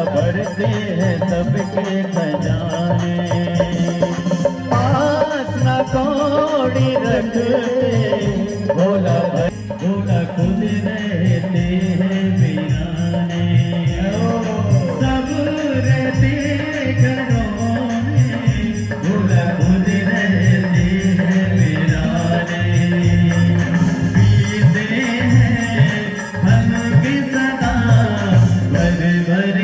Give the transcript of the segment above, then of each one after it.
भरते हैं सबके खजाने। पास न कौड़ी रखते भोला भोला खुद रहते हैं वीराने। सब रहते घरों में भोला खुद रहते हैं वीराने। पीते हैं हम की सदा भर भर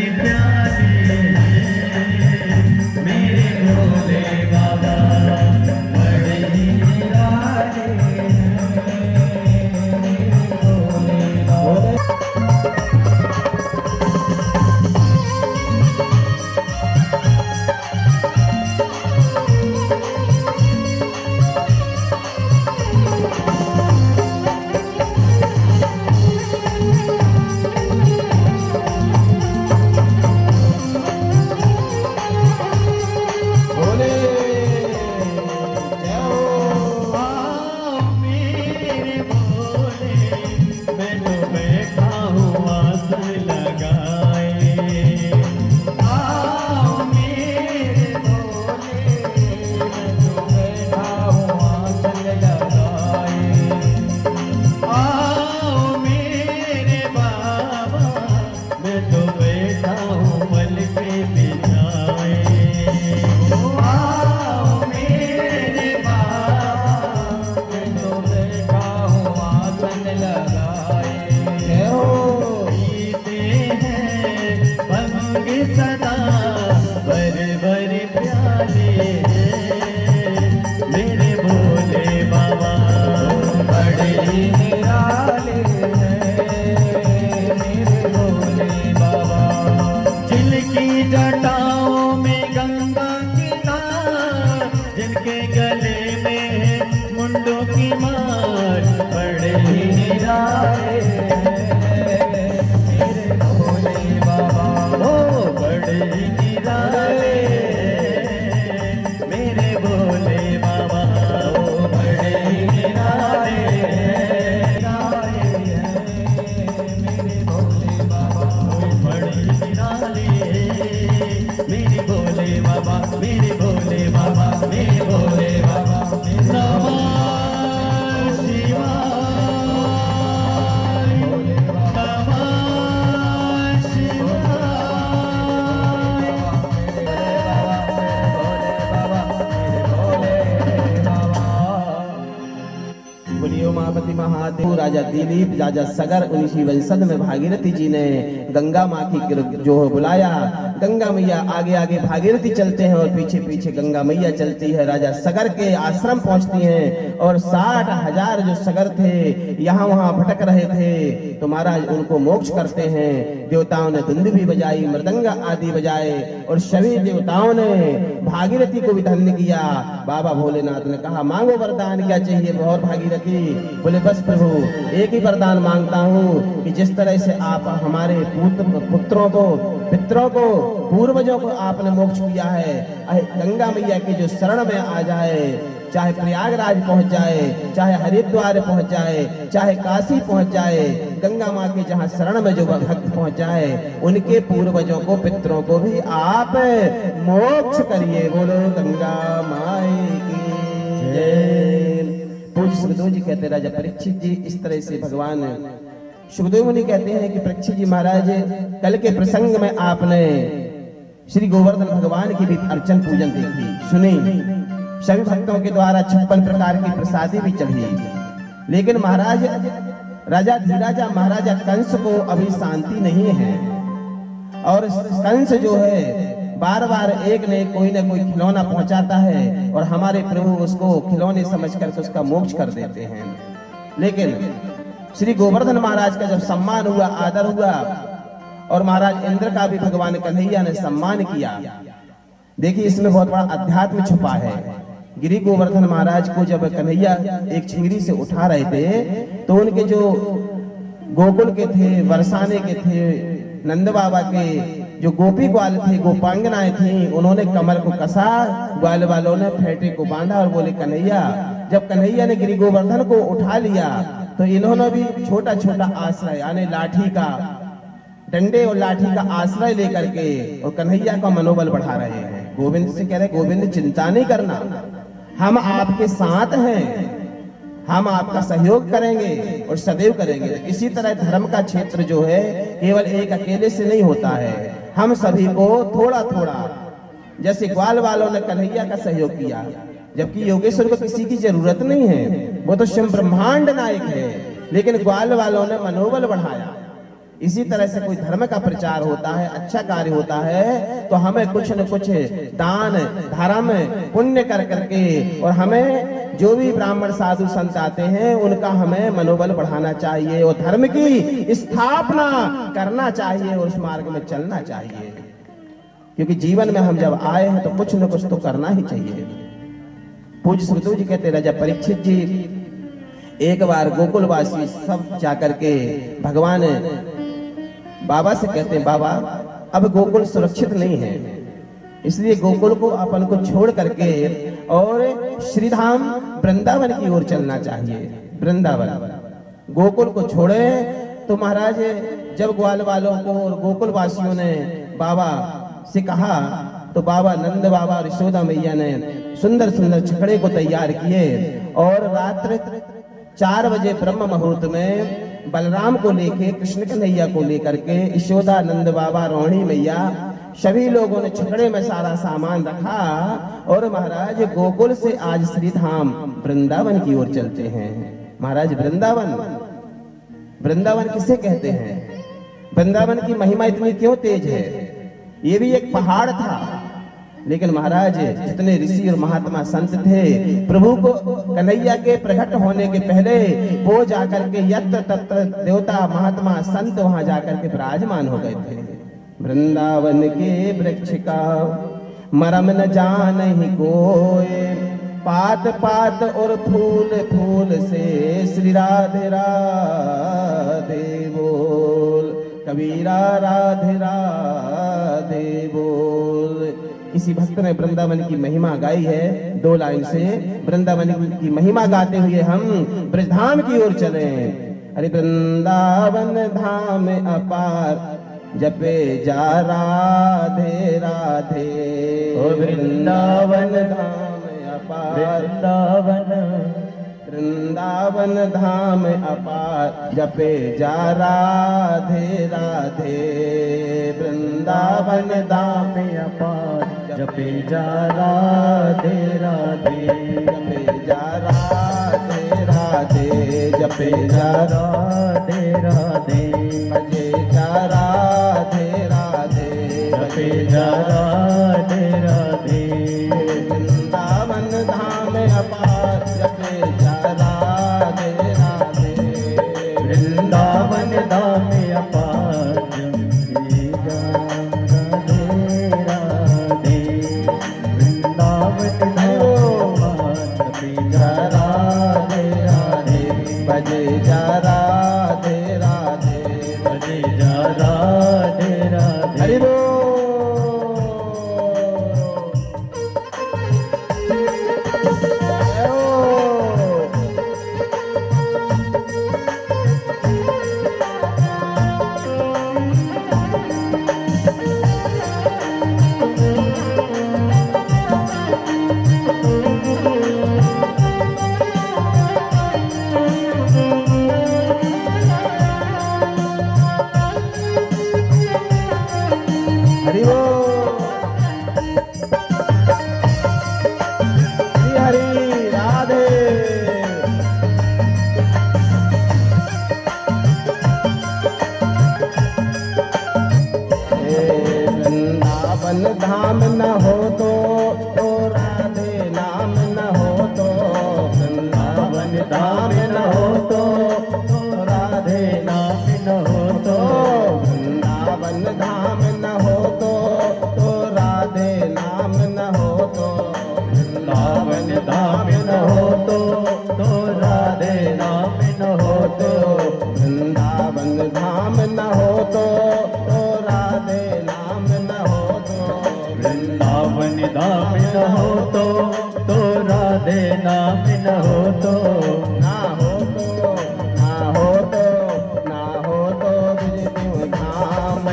प्याले मेरे भोले बाबा बड़े ही निराले जटाओं में गंगा की धार, जिनके गले में है मुंडों की मार, बड़े ही निराले मेरे भोले बाबा। ओ बड़े ही निराले मेरे भोले बाबा। ओ बड़े ही निराले मेरे भोले बाबा। ओ बड़े ही निराले मेरे भोले बाबा, मेरे भोले बाबा, मेरे भोले बाबा। नमः शिवाय, नमः शिवाय। बोलियो महापति महादेव। राजा दिलीप, राजा सगर, उन्हीं वंशज में भागीरथी जी ने गंगा माँ की जो बुलाया। गंगा मैया आगे आगे भागीरथी चलते हैं और पीछे पीछे गंगा मैया चलती है। राजा सगर के आश्रम पहुंचती हैं और 60,000 जो सगर थे यहाँ वहाँ भटक रहे थे तो महाराज उनको मोक्ष करते हैं। देवताओं ने धुंध भी बजाई, मृदंग आदि बजाए और सभी देवताओं ने भागीरथी को भी धन्य किया। बाबा भोलेनाथ ने कहा मांगो वरदान, क्या चाहिए और भागीरथी? बोले बस प्रभु एक ही वरदान मांगता हूँ कि जिस तरह से आप हमारे पुत्रों को, पितरों को, पूर्वजों को आपने मोक्ष किया है, गंगा मैया के जो शरण में आ जाए, चाहे प्रयागराज पहुंच जाए, चाहे हरिद्वार पहुंच जाए, चाहे काशी पहुंच जाए, गंगा माँ के जहाँ शरण में जो भक्त पहुंच जाए उनके पूर्वजों को, पितरों को भी आप मोक्ष करिए। बोलो गंगा माई की जय। पूज्य सुखदेव जी कहते राजा परीक्षित जी इस तरह से भगवान सुखदेव मुनि कहते हैं कि परीक्षित जी महाराज कल के प्रसंग में आपने श्री गोवर्धन भगवान की भी अर्चन पूजन देखी, सुनी। सभी भक्तों के द्वारा 56 प्रकार की प्रसादी भी चढ़ी, लेकिन महाराज राजा धीराजा महाराजा कंस को अभी शांति नहीं है और कंस जो है बार बार एक ने कोई न कोई खिलौना पहुंचाता है और हमारे प्रभु उसको खिलौने समझकर के उसका मोक्ष कर देते हैं। लेकिन श्री गोवर्धन महाराज का जब सम्मान हुआ, आदर हुआ और महाराज इंद्र का भी भगवान कन्हैया ने सम्मान किया। देखिए इसमें बहुत बड़ा अध्यात्म छुपा है। गिरी गोवर्धन महाराज को जब कन्हैया एक चिंगरी से उठा रहे थे तो उनके जो गोकुल के थे, बरसाने के थे, नंद बाबा के जो गोपी ग्वाल थे, गोपांगनाएं थी, उन्होंने कमर को कसा, ग्वाल वालों ने फेंटे को बांधा और बोले कन्हैया। जब कन्हैया ने गिरी गोवर्धन को उठा लिया तो इन्होंने भी छोटा छोटा आश्रय यानी लाठी का डंडे और लाठी का आश्रय लेकर के और कन्हैया का मनोबल बढ़ा रहे हैं। गोविंद से कह रहे, गोविंद चिंता नहीं करना, हम आपके साथ हैं, हम आपका सहयोग करेंगे और सदैव करेंगे। इसी तरह धर्म का क्षेत्र जो है केवल एक अकेले से नहीं होता है, हम सभी को थोड़ा थोड़ा, जैसे ग्वाल वालों ने कन्हैया का सहयोग किया, जबकि योगेश्वर को किसी की जरूरत नहीं है, वो तो स्वयं ब्रह्मांड नायक है, लेकिन ग्वाल वालों ने मनोबल बढ़ाया। इसी तरह से कोई धर्म का प्रचार होता है, अच्छा कार्य होता है, तो हमें कुछ न कुछ दान धर्म पुण्य कर करके, और हमें जो भी ब्राह्मण साधु संत आते हैं उनका हमें मनोबल बढ़ाना चाहिए और धर्म की स्थापना करना चाहिए और उस मार्ग में चलना चाहिए। क्योंकि जीवन में हम जब आए हैं तो कुछ न कुछ तो करना ही चाहिए। पूज्य सुखदेव जी कहते, राजा परीक्षित जी एक बार गोकुलवासी सब जाकर के भगवान बाबा से कहते हैं, बाबा अब गोकुल सुरक्षित नहीं है, इसलिए गोकुल को अपन को छोड़ करके और श्रीधाम वृंदावन की ओर चलना चाहिए। वृंदावन गोकुल को छोड़े तो महाराज जब ग्वाल वालों को और गोकुल वासियों ने बाबा से कहा तो बाबा नंद बाबा और यशोदा मैया ने सुंदर सुंदर छकड़े को तैयार किए और रात्रि 4 बजे ब्रह्म मुहूर्त में बलराम को लेके, कृष्ण कन्हैया को लेकर के, यशोदा नंद बाबा रोहिणी मैया सभी लोगों ने छकड़े में सारा सामान रखा और महाराज गोकुल से आज श्रीधाम वृंदावन की ओर चलते हैं। महाराज वृंदावन किसे कहते हैं? वृंदावन की महिमा इतनी क्यों तेज है? ये भी एक पहाड़ था, लेकिन महाराज जितने ऋषि और महात्मा संत थे, प्रभु को कन्हैया के प्रकट होने के पहले वो जाकर के यत्र तत्र देवता महात्मा संत वहां जाकर के विराजमान हो गए थे। वृंदावन के वृक्ष का मरम न जानहि कोय, पात पात और फूल फूल से श्री राधे राधे बोल, कबीरा राधे राधे बोल। किसी भक्त ने वृंदावन की महिमा गाई है 2 लाइन से। वृंदावन की महिमा गाते हुए हम ब्रजधाम की ओर चले। अरे वृंदावन धाम अपार, जपे जा राधे राधे। ओ वृंदावन धाम अपार, वृंदावन धाम अपार, जपे जा राधे राधे। वृंदावन धाम अपार, जपे जा राधे राधे, जपे जा राधे राधे, जपे जा राधे राधे, भजे जा राधे राधे, जपे जा राधे राधे। वृंदावन धाम अपार, जपे जा राधे राधे। वृंदावन धाम अपार, जपे जा राधे राधे। वृंदावन धाम अपार, जपे जा राधे राधे, भजे जा राधे राधे, भजे जा राधे राधे। हरि बोल। हरि बोल। श्री हरि राधे। वृंदावन धाम न हो तो राधे नाम न हो तो, वृंदावन धाम न हो तो राधे नाम न हो तो, वृंदावन धाम न हो तो राधे नाम न हो तो, वृंदावन धाम न हो तो राधे नाम न हो तो, वृंदावन धाम न हो तो राधे नाम न हो तो, वृंदावन धाम न हो तो राधे नाम न हो तो, ना हो तो ना हो तो ना हो तो विष्णु धाम,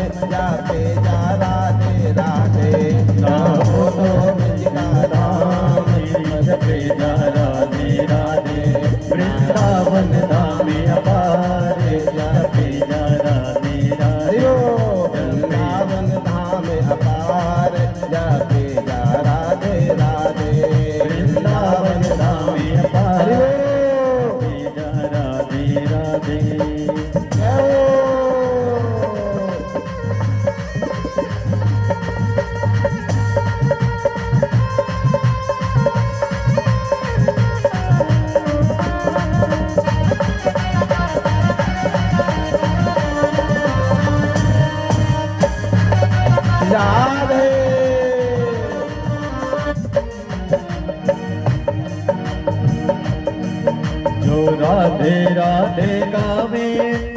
राधे गावे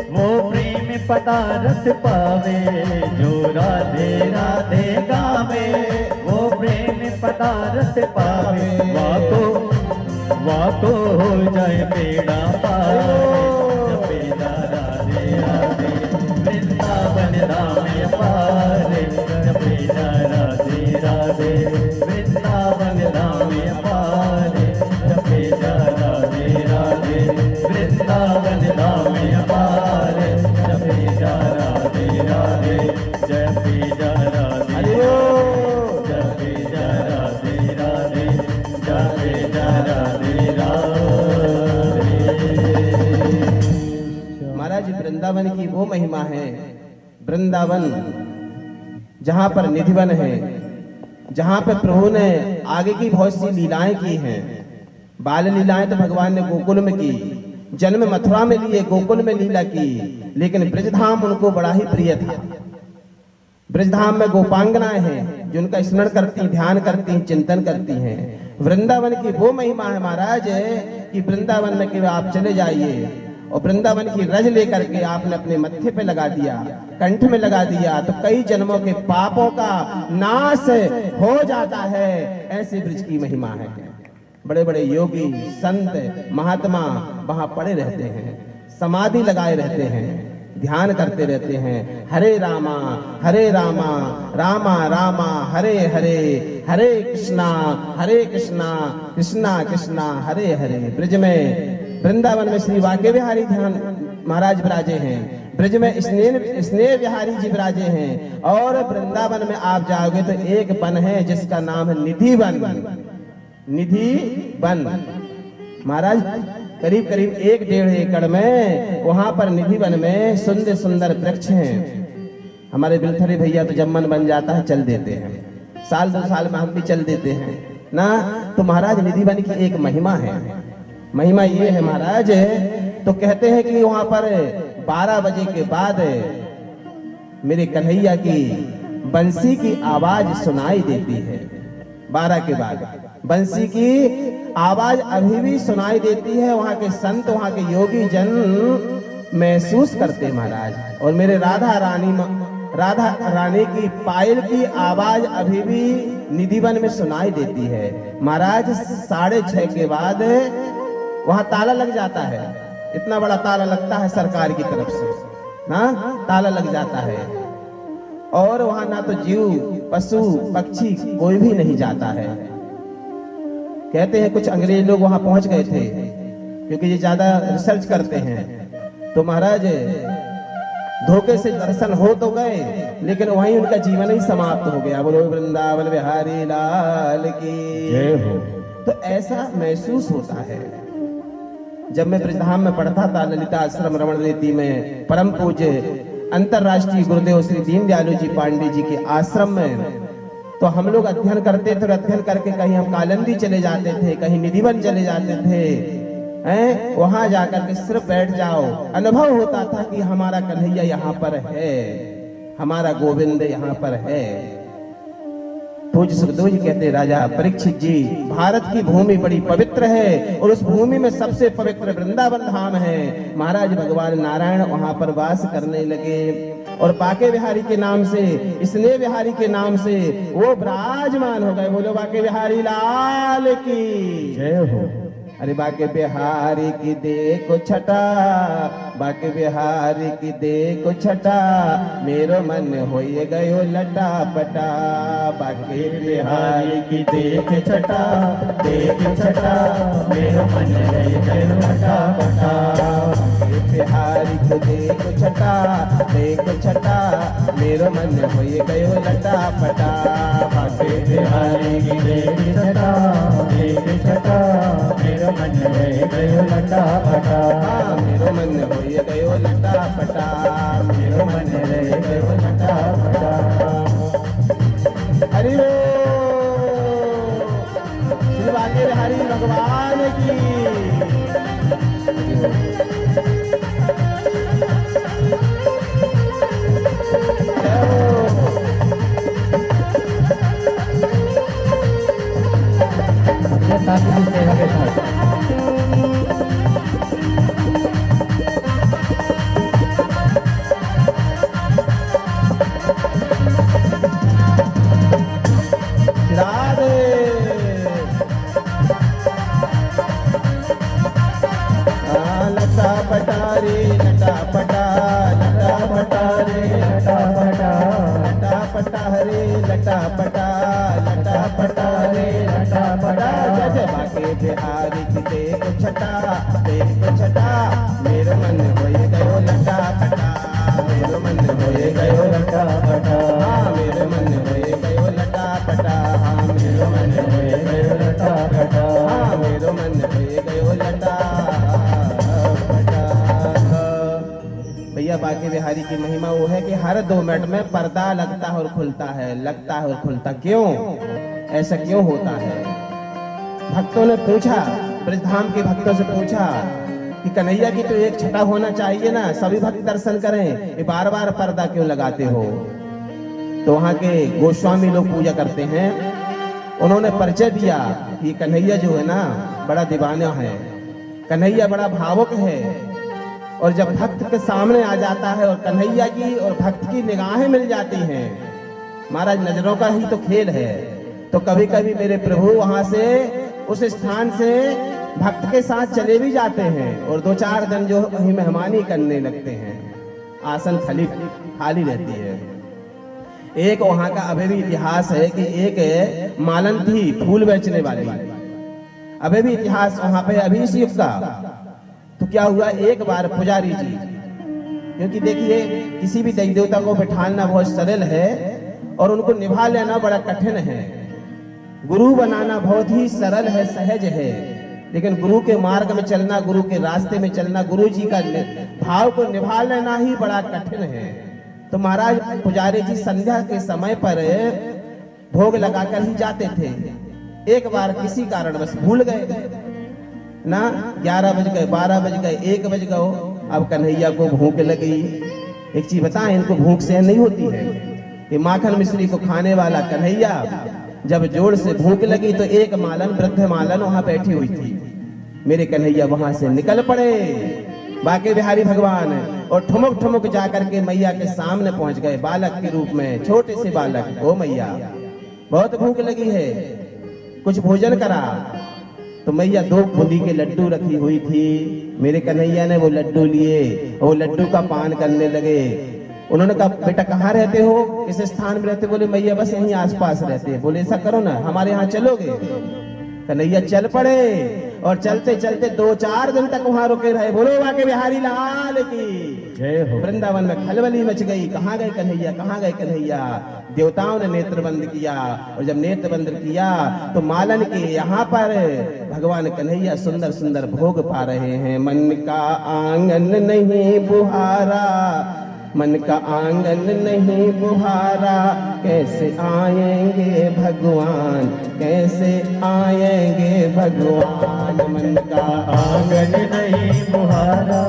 वो प्रेम पदारथ पावे, जो राधे राधे गावे वो प्रेम पदारथ पावे। वाको हो जाए बेड़ा पार, जपेगा राधे राधे वृंदावन धाम पार, जपेगा राधे राधे वृंदावन धाम पार, जपेगा राधे राधे वृंदावन धाम पार, जपेगा राधे राधे जपेगा राधे जपेगा राधे राधे जपेगा राधे राधे। महाराज वृंदावन की वो महिमा है, वृंदावन जहां पर निधिवन है, जहां पर प्रभु ने आगे की बहुत सी लीलाएं की हैं। बाल लीलाएं तो भगवान ने गोकुल में की, जन्म मथुरा में लिए, गोकुल में लीला की, लेकिन ब्रजधाम उनको बड़ा ही प्रिय था। ब्रजधाम में गोपांगनाएं हैं जो उनका स्मरण करती, ध्यान करती, चिंतन करती हैं। वृंदावन की वो महिमा है महाराज कि वृंदावन में केवल आप चले जाइए और वृंदावन की रज लेकर के आपने अपने मत्थे पे लगा दिया, कंठ में लगा दिया, तो कई जन्मों के पापों का नाश हो जाता है। ऐसी ब्रज की महिमा है। बड़े बड़े योगी संत महात्मा वहां पड़े रहते हैं, समाधि लगाए रहते हैं, ध्यान करते रहते हैं। हरे रामा रामा रामा हरे हरे, हरे कृष्णा कृष्णा कृष्णा हरे हरे। ब्रज में वृंदावन में श्री वाके बिहारी ध्यान महाराज विराजे हैं, ब्रज में स्नेह बिहारी जी विराजे हैं, और वृंदावन में आप जाओगे तो एक वन है जिसका नाम है निधि वन। महाराज करीब करीब 1-1.5 एकड़ में वहां पर निधि वन में सुंदर सुंदर वृक्ष हैं। हमारे बिलथरी भैया तो जब मन बन जाता है चल देते हैं, साल 2 साल में हम भी चल देते हैं ना। तो महाराज निधि वन की एक महिमा है। महिमा ये है महाराज, तो कहते हैं कि वहां पर 12 बजे के बाद मेरे कन्हैया की बंसी की आवाज सुनाई देती है। 12 के बाद बंसी की आवाज अभी भी सुनाई देती है। वहां के संत, वहां के योगी जन महसूस करते महाराज। और मेरे राधा रानी की पायल की आवाज अभी भी निधिवन में सुनाई देती है। महाराज 6:30 के बाद वहां ताला लग जाता है। इतना बड़ा ताला लगता है सरकार की तरफ से ना, ताला लग जाता है। और वहां ना तो जीव, पशु, पक्षी कोई भी नहीं जाता है। कहते हैं कुछ अंग्रेज लोग वहां पहुंच गए थे, क्योंकि ये ज्यादा रिसर्च करते हैं। तो महाराज धोखे से दर्शन हो तो गए, लेकिन वहीं उनका जीवन ही समाप्त हो गया। बोलो वृंदावन बिहारी लाल की जय हो। तो ऐसा महसूस होता है। जब मैं ब्रजधाम में पढ़ता था ललिता आश्रम रमण रीति में, परम पूज्य अंतरराष्ट्रीय गुरुदेव श्री दीनदयालु जी पांडे जी के आश्रम में, तो हम लोग अध्ययन करते थे। अध्ययन करके कहीं हम कालंदी चले जाते थे, कहीं निधिवन चले जाते थे। वहां जाकर के सिर्फ बैठ जाओ, अनुभव होता था कि हमारा कन्हैया यहाँ पर है, हमारा गोविंद यहाँ पर है। पूज्य सुखदेव जी कहते, राजा परीक्षित जी, भारत की भूमि बड़ी पवित्र है और उस भूमि में सबसे पवित्र वृंदावन धाम है। महाराज भगवान नारायण वहां पर वास करने लगे और बाके बिहारी के नाम से, स्नेह बिहारी के नाम से वो विराजमान हो गए। बोलो बाके बिहारी लाल की जय हो। अरे बाके बिहारी की देखो छटा, बाके बिहारी की देखो छटा, मेरो मन होए गयो लटा पटा। बाके बिहारी की देख छटा, देख छटा, मेरो मन होए गयो लटा पटा। बाके बिहारी को देखो छटा, देखो छटा, मेरो मन होए गयो लटा पटा। बाके बिहारी की देख छटा, देख छटा, मेरो मन होए गयो लटा पटा। मेरो मन होए गयो लटा पटा, मेरो मन होए गयो लटा पटा। हरि श्री बाके बिहारी भगवान की। लटा पटा, लटा पटा हरे लटा पटा, लटा पटा रे लटा पटा। जय बाके बिहारी की देख छटा, देख छटा, मेरे मन होए गयो लटा पटा, मेरे मन होए गयो लटा पटा, हाँ मेरे मन होए गयो लटा पटा, हाँ मेरे मन होए गयो लटा पटा, हाँ मेरे मन होए गयो लटा पटा। भैया बाके बिहारी की महिमा वो है कि हर 2 मिनट में पर्दा लगता है और खुलता है, लगता है और खुलता। क्यों ऐसा क्यों होता है? भक्तों ने पूछा, ब्रजधाम के भक्तों से पूछा कि कन्हैया की तो एक छटा होना चाहिए ना, सभी भक्त दर्शन करें, ये बार बार पर्दा क्यों लगाते हो? तो वहां के गोस्वामी लोग पूजा करते हैं, उन्होंने परिचय दिया कि कन्हैया जो है ना बड़ा दीवाना है, कन्हैया बड़ा भावुक है, और जब भक्त के सामने आ जाता है और कन्हैया की और भक्त की निगाहें मिल जाती हैं, महाराज नजरों का ही तो खेल है, तो कभी कभी मेरे प्रभु वहां से उस स्थान से भक्त के साथ चले भी जाते हैं और 2-4 दिन जो वहीं मेहमानी करने लगते हैं, आसन खाली रहती है। एक वहां का अभी भी इतिहास है कि एक मालन थी फूल बेचने वाली, अभी भी इतिहास वहां पे अभी इस युग का। तो क्या हुआ, एक बार पुजारी जी, क्योंकि देखिए किसी भी देवी देवता को बिठाना बहुत सरल है और उनको निभा लेना बड़ा कठिन है। गुरु बनाना बहुत ही सरल है, सहज है, लेकिन गुरु के मार्ग में चलना, गुरु के रास्ते में चलना, गुरु जी का भाव को निभा लेना ही बड़ा कठिन है। तो महाराज पुजारी जी संध्या के समय पर भोग लगाकर ही जाते थे। एक बार किसी कारण बस भूल गए ना, 11 बज गए, 12 बज गए, 1 बज गए। अब कन्हैया को भूख लगी। एक चीज बताएं, इनको भूख सहन नहीं होती है। ये माखन मिश्री को खाने वाला कन्हैया जब जोर से भूख लगी तो एक मालन, वृद्ध मालन वहां बैठी हुई थी। मेरे कन्हैया वहां से निकल पड़े बाके बिहारी भगवान, और ठुमक ठुमक जाकर के मैया के सामने पहुंच गए बालक के रूप में, छोटे से बालक। ओ मैया बहुत भूख लगी है, कुछ भोजन करा। तो मैया 2 बूंदी के लड्डू रखी हुई थी। मेरे कन्हैया ने वो लड्डू लिए, वो लड्डू का पान करने लगे। उन्होंने कहा बेटा कहाँ रहते हो, किस स्थान में रहते? बोले मैया बस यहीं आसपास रहते हैं। बोले ऐसा करो ना, हमारे यहाँ चलोगे? कन्हैया चल पड़े और चलते चलते 2-4 दिन तक वहां रुके रहे। बोलो बाके बिहारी लाल की जय हो। वृंदावन में खलबली मच गई, कहाँ गए कन्हैया, कहाँ गए कन्हैया? देवताओं ने नेत्र बंद किया, और जब नेत्र बंद किया तो मालन के यहाँ पर भगवान कन्हैया सुंदर सुंदर भोग पा रहे हैं। मन का आंगन नहीं बुहारा, मन का आंगन नहीं बुहारा, कैसे आएंगे भगवान, कैसे आएंगे भगवान? मन का आंगन नहीं बुहारा,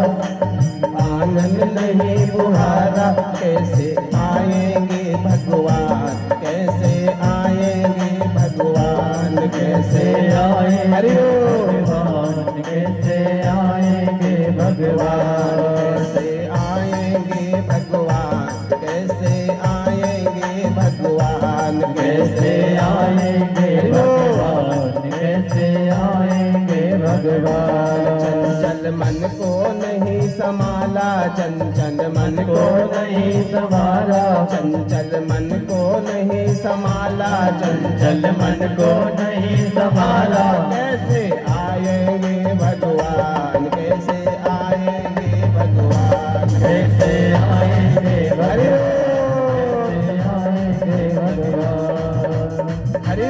आंगन नहीं बुहारा, कैसे आएंगे भगवान, कैसे आएंगे भगवान, कैसे आए हरिओम भगवान, कैसे आएंगे भगवान, कैसे आएंगे भगवान, कैसे आएंगे भगवान, कैसे आएंगे भगवान, कैसे आएंगे भगवान। चंचल मन को नहीं संभाला, चंचल मन को नहीं संभाला, चंचल मन को नहीं संभाला, चंचल मन को नहीं संभाला, कैसे आएंगे भगवान, कैसे आएंगे भगवान, कैसे आएंगे हरि भगवान, कैसे आएंगे भगवान। हरि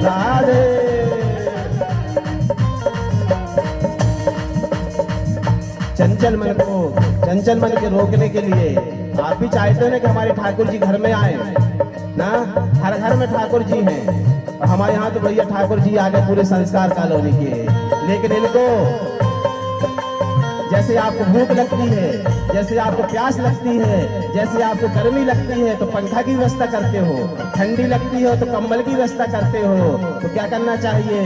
राधे। चंचल मन के रोकने के लिए आप भी चाहते हैं ना कि हमारे ठाकुर जी घर में आए ना। हर घर में ठाकुर जी हैं, और हमारे यहाँ तो भैया ठाकुर जी आ गए पूरे संस्कार कॉलोनी के। लेकिन इनको जैसे आपको भूख लगती है, जैसे आपको प्यास लगती है, जैसे आपको गर्मी लगती है तो पंखा की व्यवस्था करते हो, ठंडी लगती हो तो कंबल की व्यवस्था करते हो। तो क्या करना चाहिए?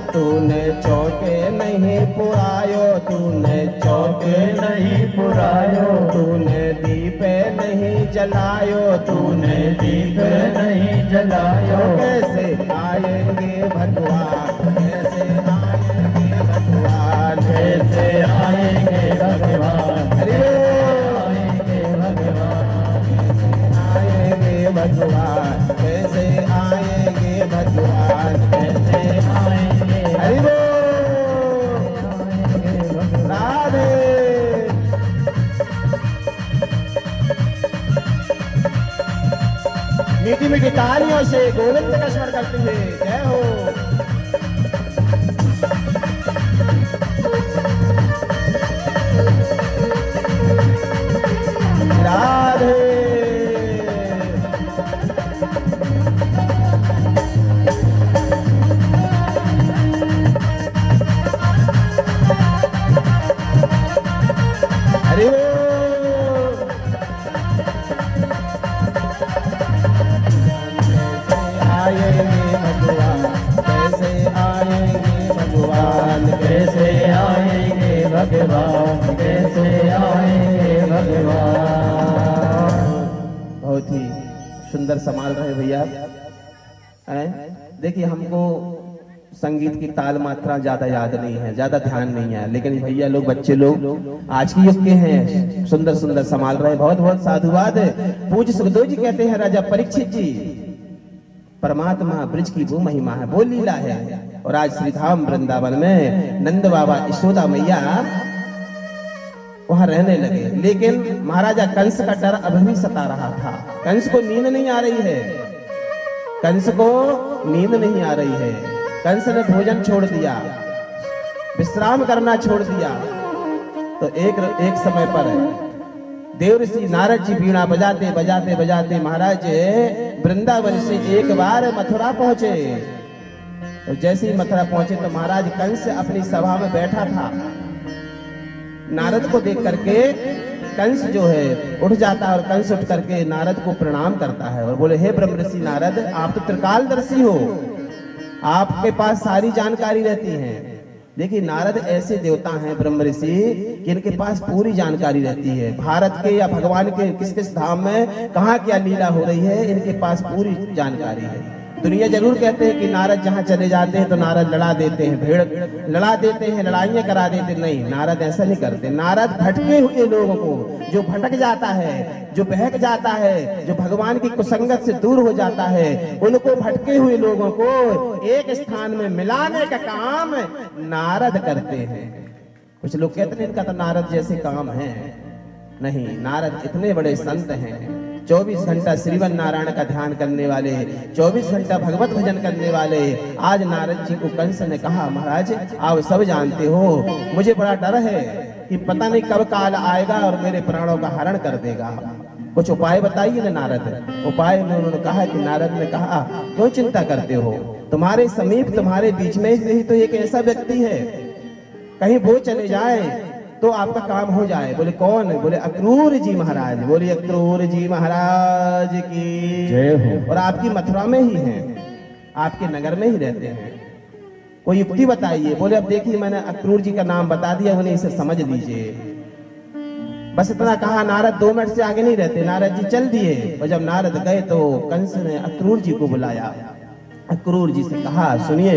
तूने चौके नहीं पुरायो, तूने चौके नहीं पुरायो, तूने दिए दीप नहीं जलायो, तूने दीप नहीं जलायो, कैसे आएंगे भगवान, कैसे आएंगे भगवान, कैसे आएंगे भगवान, अरे आएंगे भगवान, आएंगे भगवान, कैसे आएंगे भगवान, कैसे आएंगे हरि बोल, भगवान। राधे। मीठी मीठी तालियों से गोविंद का स्मरण करते हुए जय हो। राधे। हरि बोल। आएंगे भगवान, कैसे आएंगे भगवान, कैसे आएंगे भगवान, कैसे आएंगे भगवान। बहुत ही सुंदर संभाल रहे भैया। देखिए हमको संगीत की ताल मात्रा ज्यादा याद नहीं है, ज्यादा ध्यान नहीं है, लेकिन भैया लोग, बच्चे लोग आज के युग के हैं, सुंदर सुंदर संभाल रहे। बहुत बहुत साधुवाद। पूज्य सुखदेव जी कहते हैं राजा परीक्षित जी, परमात्मा ब्रज की वो महिमा है, वो लीला है। और आज श्रीधाम वृंदावन में नंद बाबा यशोदा मैया वहां रहने लगे, लेकिन महाराजा कंस का डर अभी भी सता रहा था। कंस को नींद नहीं आ रही है, कंस को नींद नहीं आ रही है। कंस ने भोजन छोड़ दिया, विश्राम करना छोड़ दिया। तो एक समय पर देवऋषि नारद जी बीड़ा बजाते बजाते बजाते महाराज वृंदावन से एक बार मथुरा पहुंचे। तो जैसे ही मथुरा पहुंचे तो महाराज कंस अपनी सभा में बैठा था। नारद को देख करके कंस जो है उठ जाता है, और कंस उठ करके नारद को प्रणाम करता है और बोले, हे ब्रह्मऋषि नारद, आप तो त्रिकालदर्शी हो, आपके पास सारी जानकारी रहती है। देखिए नारद ऐसे देवता हैं ब्रह्म ऋषि कि इनके पास पूरी जानकारी रहती है। भारत के या भगवान के किस किस धाम में कहाँ क्या लीला हो रही है, इनके पास पूरी जानकारी है। दुनिया जरूर कहते हैं कि नारद जहाँ चले जाते हैं तो नारद लड़ा देते हैं, भीड़ लड़ा देते हैं, लड़ाइयाँ करा देते। नहीं, नारद ऐसा नहीं करते। नारद भटके हुए लोगों को, जो भटक जाता है, जो बहक जाता है, जो भगवान की कुसंगत से दूर हो जाता है, उनको भटके हुए लोगों को एक स्थान में मिलाने का काम नारद करते हैं। कुछ लोग कहते हैं इनका तो नारद जैसे काम है। नहीं, नारद इतने बड़े संत हैं, 24 घंटा श्रीवन नारायण का ध्यान करने वाले, 24 घंटा भगवत भजन करने वाले। आज नारद जी को कंस ने कहा, महाराज आप सब जानते हो, मुझे बड़ा डर है कि पता नहीं कब काल आएगा और मेरे प्राणों का हरण कर देगा, कुछ उपाय बताइए ना नारद। उपाय में उन्होंने कहा कि नारद ने कहा, क्यों चिंता करते हो, तुम्हारे समीप तुम्हारे बीच में ही तो एक ऐसा व्यक्ति है, कहीं वो चले जाए तो आपका काम हो जाए। बोले कौन? बोले अक्रूर जी महाराज। बोले अक्रूर जी महाराज की जय हो। और आपकी मथुरा में ही हैं, आपके नगर में ही रहते हैं, कोई युक्ति बताइए। बोले अब देखिए मैंने अक्रूर जी का नाम बता दिया, उन्हें इसे समझ लीजिए। बस इतना कहा। नारद 2 मिनट से आगे नहीं रहते, नारद जी चल दिए। और जब नारद गए तो कंस ने अक्रूर जी को बुलाया। अक्रूर जी से कहा, सुनिए,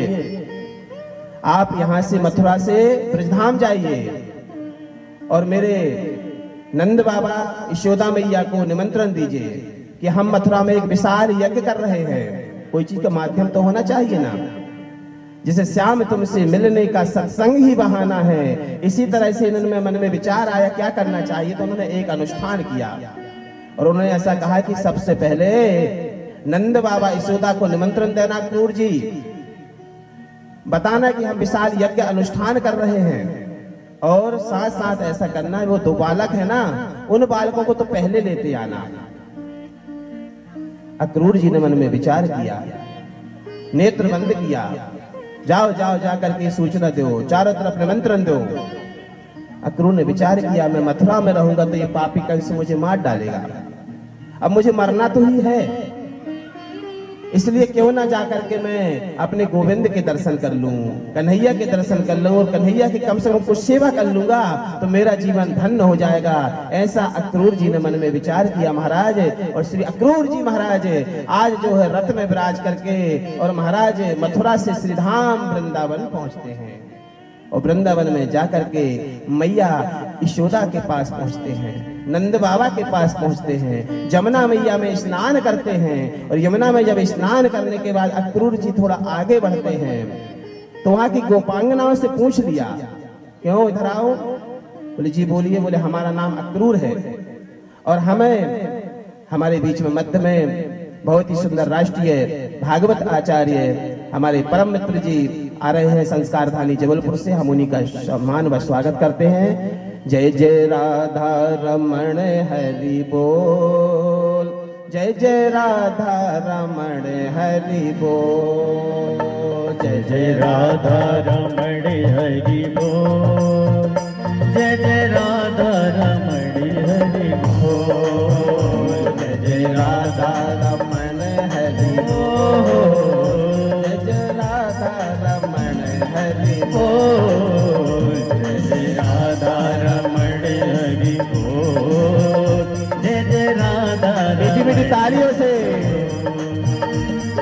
आप यहाँ से मथुरा से ब्रजधाम जाइए और मेरे नंद बाबा यशोदा मैया को निमंत्रण दीजिए कि हम मथुरा में एक विशाल यज्ञ कर रहे हैं। कोई चीज का माध्यम तो होना चाहिए ना, जिसे श्याम तुमसे मिलने का सत्संग ही बहाना है। इसी तरह से इनमें मन में विचार आया क्या करना चाहिए, तो उन्होंने एक अनुष्ठान किया और उन्होंने ऐसा कहा कि सबसे पहले नंद बाबा यशोदा को निमंत्रण देना, अक्रूर जी बताना कि हम विशाल यज्ञ अनुष्ठान कर रहे हैं, और साथ साथ ऐसा करना है वो 2 बालक है ना, उन बालकों को तो पहले लेते आना। अक्रूर जी ने मन में विचार किया, नेत्र बंद किया, जाओ जाओ जा करके सूचना दो, चारों तरफ निमंत्रण दो। अक्रूर ने विचार किया, मैं मथुरा में रहूंगा तो ये पापी कंस मुझे मार डालेगा, अब मुझे मरना तो ही है, इसलिए क्यों ना जाकर के मैं अपने गोविंद के दर्शन कर लूं, कन्हैया के दर्शन कर लूं, और कन्हैया की कम से कम कुछ सेवा कर लूंगा तो मेरा जीवन धन्य हो जाएगा। ऐसा अक्रूर जी ने मन में विचार किया महाराज। और श्री अक्रूर जी महाराज आज जो है रथ में विराज करके और महाराज मथुरा से श्रीधाम वृंदावन पहुंचते हैं। और वृंदावन में जाकर के मैया यशोदा के पास पहुंचते हैं, नंद बाबा के पास पहुंचते हैं, जमुना मैया में स्नान करते हैं। और यमुना में जब स्नान करने के बाद अक्रूर जी थोड़ा आगे बढ़ते हैं तो वहां की गोपांगनाओं से पूछ लिया, क्यों इधर आओ? बोले जी बोलिए। बोले हमारा नाम अक्रूर है और हमें हमारे बीच में मध्य में बहुत ही सुंदर राष्ट्रीय भागवत आचार्य हमारे परम मित्र जी आ रहे हैं संस्कारधानी जबलपुर से। हम उन्हीं का सम्मान व स्वागत करते हैं। जय जय राधा रमण हरि बोल, जय जय राधा रमण हरि बोल, जय जय राधा रमण हरि बोल, जय जय राधा रमण हरि बोल, जय जय राधा रमण हरि बोल, जय जय राधा रमण हरि बोल, जय जय राधा रमण हरि बोल, जय जय राधा मीठी मीठी तालियों से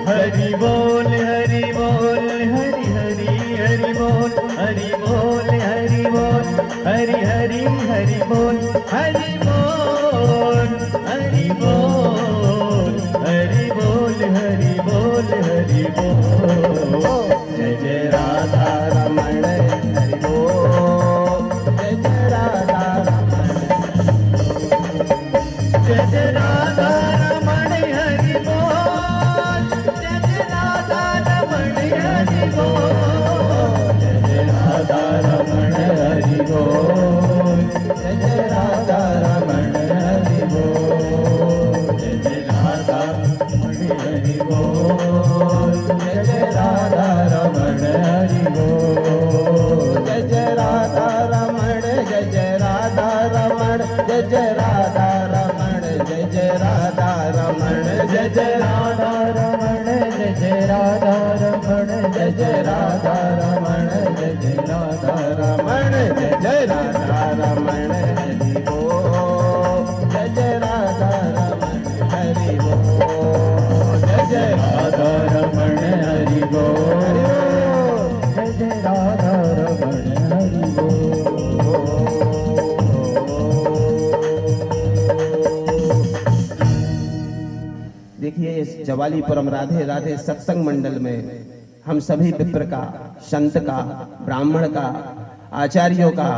हरि बोल हरि बोल हरि हरि हरि बोल हरि बोल हरि बोल हरि हरि हरि बोल हरि बोल हरि बोल हरि बोल हरि बोल हरि बोल। जय जय राधा रमण हरि बोल, जय जय राधा रमण, जय जय राधा रमण हरि बोल, जय जय राधा रमण हरि बोल, जय जय राधा रमण हरि बोल, जय जय राधा रमण हरि बोल, जय जय राधा रमण हरि बोल, जय जय राधा रमण हरि बोल, जय जय राधा रमण, जय जय राधा रमण, जय जय राधा रमण, जय जय राधा रमण, जय जय राधा रमण, जय जय राधा रमण, जय जय राधा रमण, जय जय राधा रमण, जय जय राधा रमण हरि बोल, जय जय राधा रमण हरि बोल, जय जय राधा रमण हरि बोल, जय जय राधा रमण हरि बोल। देखिए इस जवालीपुरम राधे राधे सत्संग मंडल में हम सभी विप्र का, संत का, ब्राह्मण का, आचार्यों का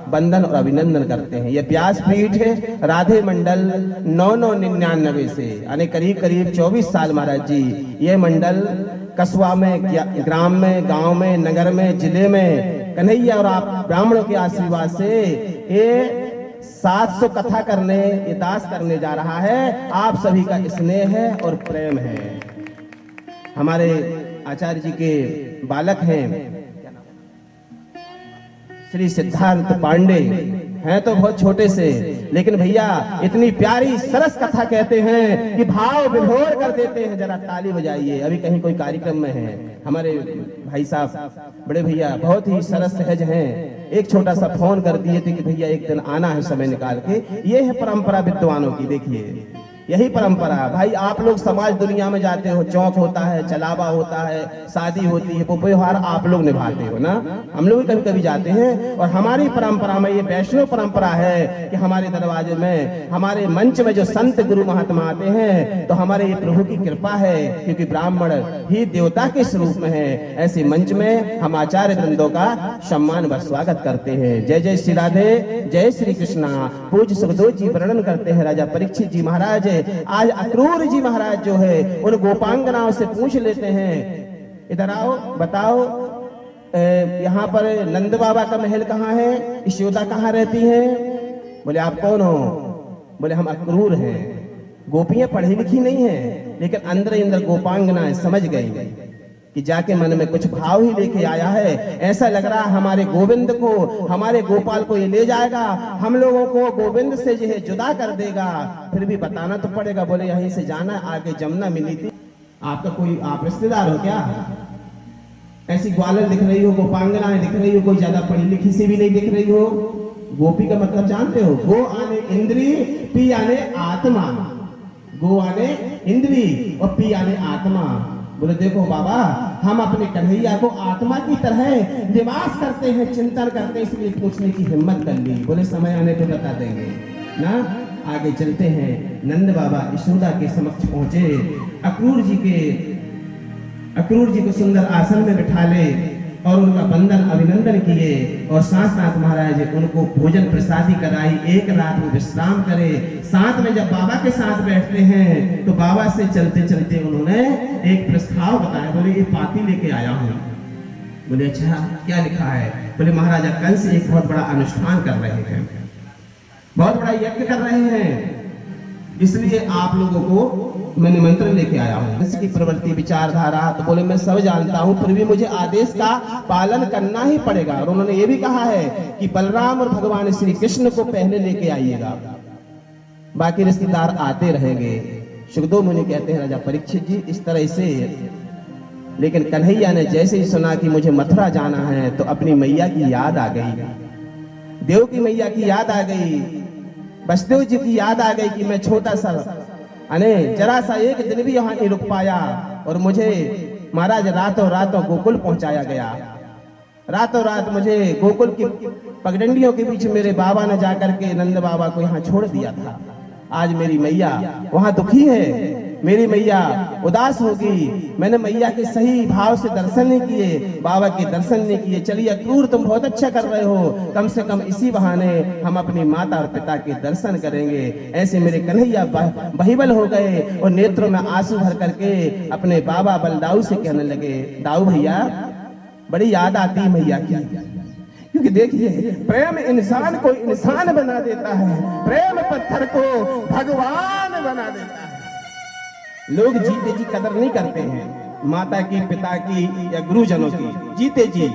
वंदन और अभिनंदन करते हैं। यह व्यासपीठ है राधे मंडल 9999 से, यानी करीब करीब 24 साल महाराज जी ये मंडल कस्बा में, ग्राम में, गांव में, नगर में, जिले में कन्हैया और आप ब्राह्मणों के आशीर्वाद से ये 700 कथा करने, ये दास करने जा रहा है। आप सभी का स्नेह है और प्रेम है। हमारे आचार्य जी के बालक हैं श्री सिद्धार्थ पांडे, हैं तो बहुत छोटे से, लेकिन भैया इतनी प्यारी सरस कथा कहते हैं कि भाव विभोर कर देते हैं। जरा ताली बजाइए। अभी कहीं कोई कार्यक्रम में है हमारे भाई साहब, बड़े भैया बहुत ही सरस सहज हैं। एक छोटा सा फोन कर दिए थे कि भैया एक दिन आना है समय निकाल के। ये है परंपरा विद्वानों की। देखिए यही परंपरा भाई। आप लोग समाज दुनिया में जाते हो, चौक होता है, चलावा होता है, शादी होती है, वो त्योहार आप लोग निभाते हो ना। हम लोग कभी कभी जाते हैं। और हमारी परंपरा में ये वैष्णव परंपरा है कि हमारे दरवाजे में, हमारे मंच में जो संत गुरु महात्मा आते हैं तो हमारे ये प्रभु की कृपा है, क्योंकि ब्राह्मण ही देवता के स्वरूप में है। ऐसे मंच में हम आचार्य वृंदों का सम्मान व स्वागत करते हैं। जय जय श्री राधे, जय श्री कृष्णा। पूज्य सुखदेव जी वर्णन करते हैं राजा परीक्षित जी महाराज आज अक्रूर जी महाराज जो है उन गोपांगनाओं से पूछ लेते हैं, इधर आओ बताओ यहाँ पर नंद बाबा का महल कहाँ है, यशोदा कहाँ रहती है? बोले आप कौन हो? बोले हम अक्रूर हैं। गोपियां पढ़ी लिखी नहीं है, लेकिन अंदर अंदर गोपांगनाएं समझ गई कि जाके मन में कुछ भाव ही लेके आया है। ऐसा लग रहा हमारे गोविंद को, हमारे गोपाल को ये ले जाएगा, हम लोगों को गोविंद से जो है जुदा कर देगा। फिर भी बताना तो पड़ेगा। बोले यहीं से जाना, आगे जमुना मिली थी। आपका कोई आप रिश्तेदार हो क्या? ऐसी ग्वालर दिख रही हो, गोपांगनाएं दिख रही हो, कोई ज्यादा पढ़ी लिखी सी भी नहीं दिख रही हो। गोपी का मतलब जानते हो? गो आने इंद्री, पी आने आत्मा। गो आने इंद्री और पी आने आत्मा। बोले देखो बाबा, हम अपने कन्हैया को आत्मा की तरह निवास करते हैं, चिंतन करते हैं, इसलिए पूछने की हिम्मत कर ली। बोले समय आने पे बता देंगे ना। आगे चलते हैं। नंद बाबा यशोदा के समक्ष पहुंचे। अक्रूर जी को सुंदर आसन में बिठा ले और उनका वंदन अभिनंदन किए और साथ साथ महाराज उनको भोजन प्रसादी कराई। एक रात वो विश्राम करे। साथ में जब बाबा के साथ बैठते हैं तो बाबा से चलते चलते उन्होंने एक प्रस्ताव बताया। बोले ये पाती लेके आया हूँ। बोले अच्छा क्या लिखा है? बोले महाराजा कंस एक बहुत बड़ा अनुष्ठान कर रहे हैं, बहुत बड़ा यज्ञ कर रहे हैं, इसलिए आप लोगों को मैं निमंत्रण लेके आया हूँ। इसकी प्रवृत्ति विचारधारा तो बोले मैं सब जानता हूँ, फिर भी मुझे आदेश का पालन करना ही पड़ेगा। और उन्होंने ये भी कहा है कि बलराम और भगवान श्री कृष्ण को पहले लेके आइएगा, बाकी रिश्तेदार आते रहेंगे। सुखदेव मुनि कहते हैं राजा परीक्षित जी इस तरह से, लेकिन कन्हैया ने जैसे ही सुना कि मुझे मथुरा जाना है तो अपनी मैया की याद आ गई, देव की मैया की याद आ गई, वसुदेव जी की याद आ गई कि मैं छोटा सा अने जरा सा एक दिन भी यहाँ नहीं रुक पाया और मुझे महाराज रातों रातों गोकुल पहुंचाया गया। रातों रात मुझे गोकुल की पगडंडियों के बीच मेरे बाबा ने जाकर के नंद बाबा को यहाँ छोड़ दिया था। आज मेरी मैया वहाँ दुखी है, मेरी मैया उदास होगी। मैंने मैया के सही भाव से दर्शन नहीं किए, बाबा के दर्शन नहीं किए। चलिए अक्रूर तुम बहुत अच्छा कर रहे हो, कम से कम इसी बहाने हम अपनी माता और पिता के दर्शन करेंगे। ऐसे मेरे कन्हैया बहिबल हो गए और नेत्रों में आंसू भर करके अपने बाबा बलदाऊ से कहने लगे, दाऊ भैया बड़ी याद आती है मैया की, क्योंकि देखिए प्रेम इंसान को इंसान बना देता है, प्रेम पत्थर को भगवान बना देता है। लोग जीते जी कदर नहीं करते हैं माता की, पिता की या गुरुजनों की, जीते जी।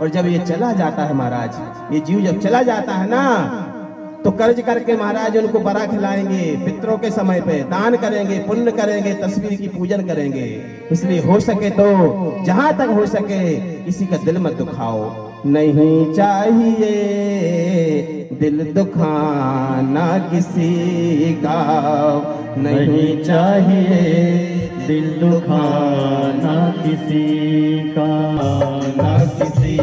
और जब ये चला जाता है महाराज, ये जीव जब चला जाता है ना तो कर्ज करके महाराज उनको बड़ा खिलाएंगे, पितरों के समय पे दान करेंगे, पुण्य करेंगे, तस्वीर की पूजन करेंगे। इसलिए हो सके तो जहां तक हो सके किसी का दिल मत दुखाओ। नहीं चाहिए दिल दुखाना किसी का, नहीं चाहिए दिल दुखाना किसी का, ना किसी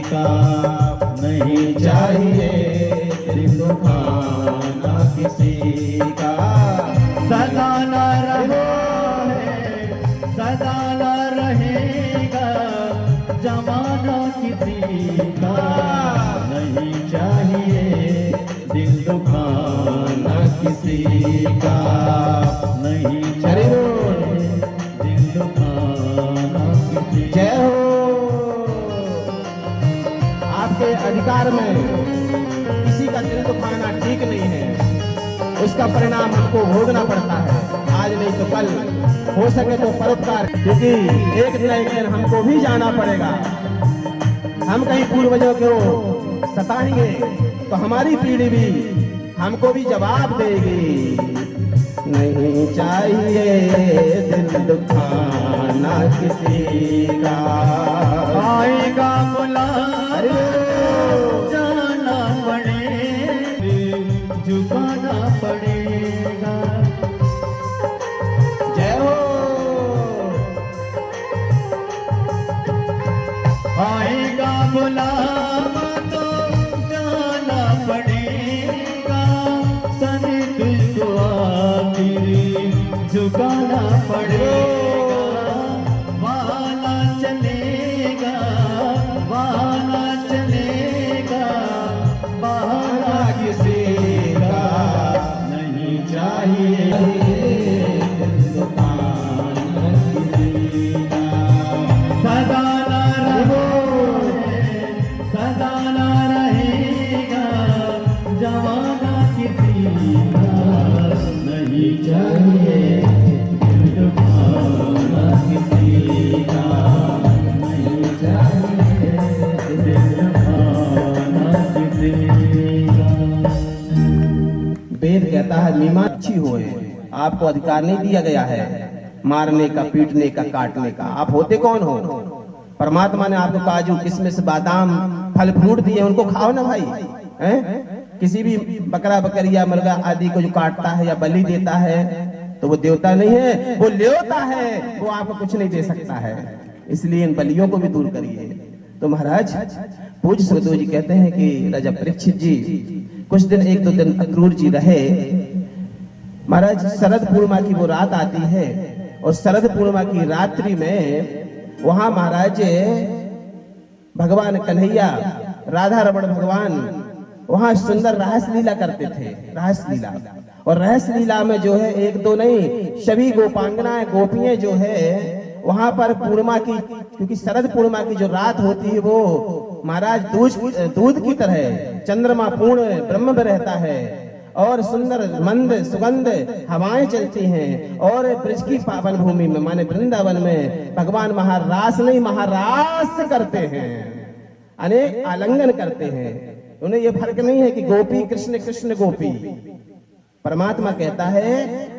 का, नहीं चाहिए दिल दुखाना किसी का। सदा न रहे, सदा न रहेगा जमाना किसी का, नहीं चाहिए दिल दुखाना किसी का, नहीं चाहिए दिल दुखाना किसी का। जय हो। आपके अधिकार में किसी का दिल दुखाना ठीक नहीं है, उसका परिणाम हमको भोगना पड़ता है, आज नहीं तो कल, हो सके तो परोपकार, क्योंकि एक दिन हमको भी जाना पड़ेगा। हम कहीं पूर्वजों को सताएंगे तो हमारी पीढ़ी भी हमको भी जवाब देगी। नहीं चाहिए दिल दुखाना किसी का, आएगा बुलावा जाना पड़ेगा, झुकाना पड़ेगा। जय हो। आएगा बुलावा तो जाना पड़ेगा, सने तुझको आखिरी झुकाना पड़ेगा। वाला चलेगा, वाला चलेगा, बहाना किसी का, नहीं चाहिए दिल दुखाना किसी का। सदा ना रहे, सदा ना रहेगा जमाना किसी का, नहीं चाहिए दिल दुखाना किसी का, नहीं चाहिए दिल दुखाना किसी का। वेद कहता है मीमांसी होए, आपको अधिकार नहीं दिया गया है मारने का, पीटने का, काटने का। आप होते कौन हो? परमात्मा ने आपको काजू, किशमिश, बादाम, फल फ्रूट दिए, उनको खाओ ना भाई। हैं? किसी भी बकरा, बकरिया, मुर्गा आदि को जो काटता है या बलि देता है तो वो देवता नहीं है, वो ल्योता है, वो आपको कुछ नहीं दे सकता है। इसलिए इन बलियों को भी दूर करिए। तो महाराज पूज्य सुखदेव जी कहते हैं कि राजा परीक्षित जी कुछ दिन, 1-2 दिन अक्रूर जी रहे। महाराज शरद पूर्णिमा की वो रात आती है और शरद पूर्णिमा की रात्रि में वहां महाराज भगवान कन्हैया, राधा रमण भगवान वहां सुंदर रहस्य लीला करते थे। रहस्य लीला, और रहस्य लीला में जो है 1-2 नहीं, सभी गोपांगनाएं, गोपियां जो है वहां पर पूर्णिमा की, क्योंकि शरद पूर्णिमा की जो रात होती है वो महाराज दूध की तरह चंद्रमा पूर्ण ब्रह्म में रहता है और सुंदर मंद सुगंध हवाएं चलती हैं। और ब्रज की पावन भूमि में माने वृंदावन में भगवान महारास नहीं, महारास करते हैं, अनेक आलिंगन करते हैं। उन्हें ये फर्क नहीं है कि गोपी कृष्ण, कृष्ण गोपी। परमात्मा कहता है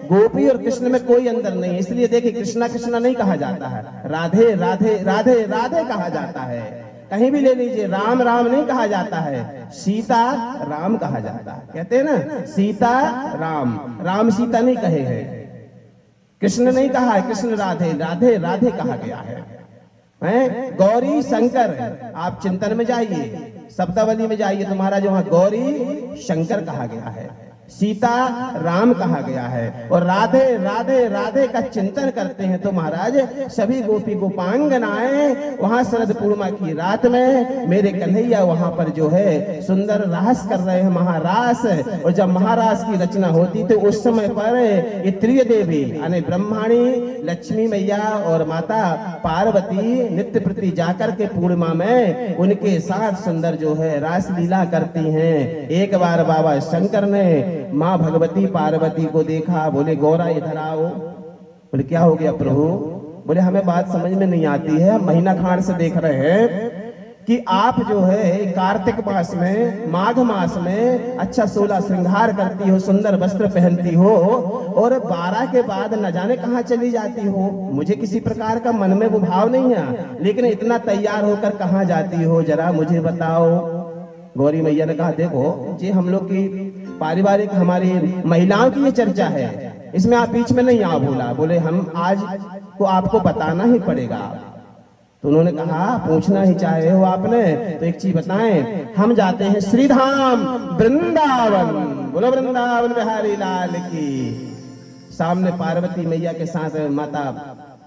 गोपी और कृष्ण में कोई अंतर नहीं। इसलिए देखिए कृष्णा कृष्णा नहीं कहा जाता है, राधे राधे राधे राधे कहा जाता है। कहीं भी ले लीजिए, राम राम नहीं कहा जाता है, सीता राम कहा जाता है। कहते हैं ना सीता राम, राम सीता नहीं कहे हैं। कृष्ण नहीं कहा है, कृष्ण राधे, राधे राधे कहा गया है। गौरी शंकर, आप चिंतन में जाइए, शब्दावली में जाइए, तुम्हारा जो वहां गौरी शंकर कहा गया है, सीता राम कहा गया है। और राधे राधे राधे का चिंतन करते हैं तो महाराज सभी गोपी गोपांगनाएं वहां शरद पूर्णिमा की रात में मेरे कन्हैया वहां पर जो है सुंदर रास कर रहे हैं, महारास। और जब महारास की रचना होती तो उस समय पर ये त्रिय देवी यानी ब्रह्माणी, लक्ष्मी मैया और माता पार्वती नित्य प्रति जाकर के पूर्णिमा में उनके साथ सुंदर जो है रास लीला करती हैं। एक बार बाबा शंकर ने माँ भगवती पार्वती को देखा, बोले गौरा इधर आओ। बोले क्या हो गया प्रभु? बोले हमें बात समझ में नहीं आती है, हम महीना खान से देख रहे हैं कि आप जो है कार्तिक मास में, माघ मास में अच्छा 16 श्रृंगार करती हो, सुंदर वस्त्र पहनती हो, और 12 के बाद न जाने कहाँ चली जाती हो। मुझे किसी प्रकार का मन में वो भाव नहीं है, लेकिन इतना तैयार होकर कहाँ जाती हो जरा मुझे बताओ। गौरी मैया ने कहा देखो जी हम लोग की पारिवारिक, हमारी महिलाओं की ये चर्चा है, इसमें आप बीच में नहीं आओ। बोले हम आज को आपको बताना ही पड़ेगा। तो उन्होंने कहा पूछना ही चाहे हो आपने तो एक चीज बताएं, हम जाते हैं श्रीधाम वृंदावन। बोलो वृंदावन बिहारी लाल की। सामने पार्वती मैया के साथ माता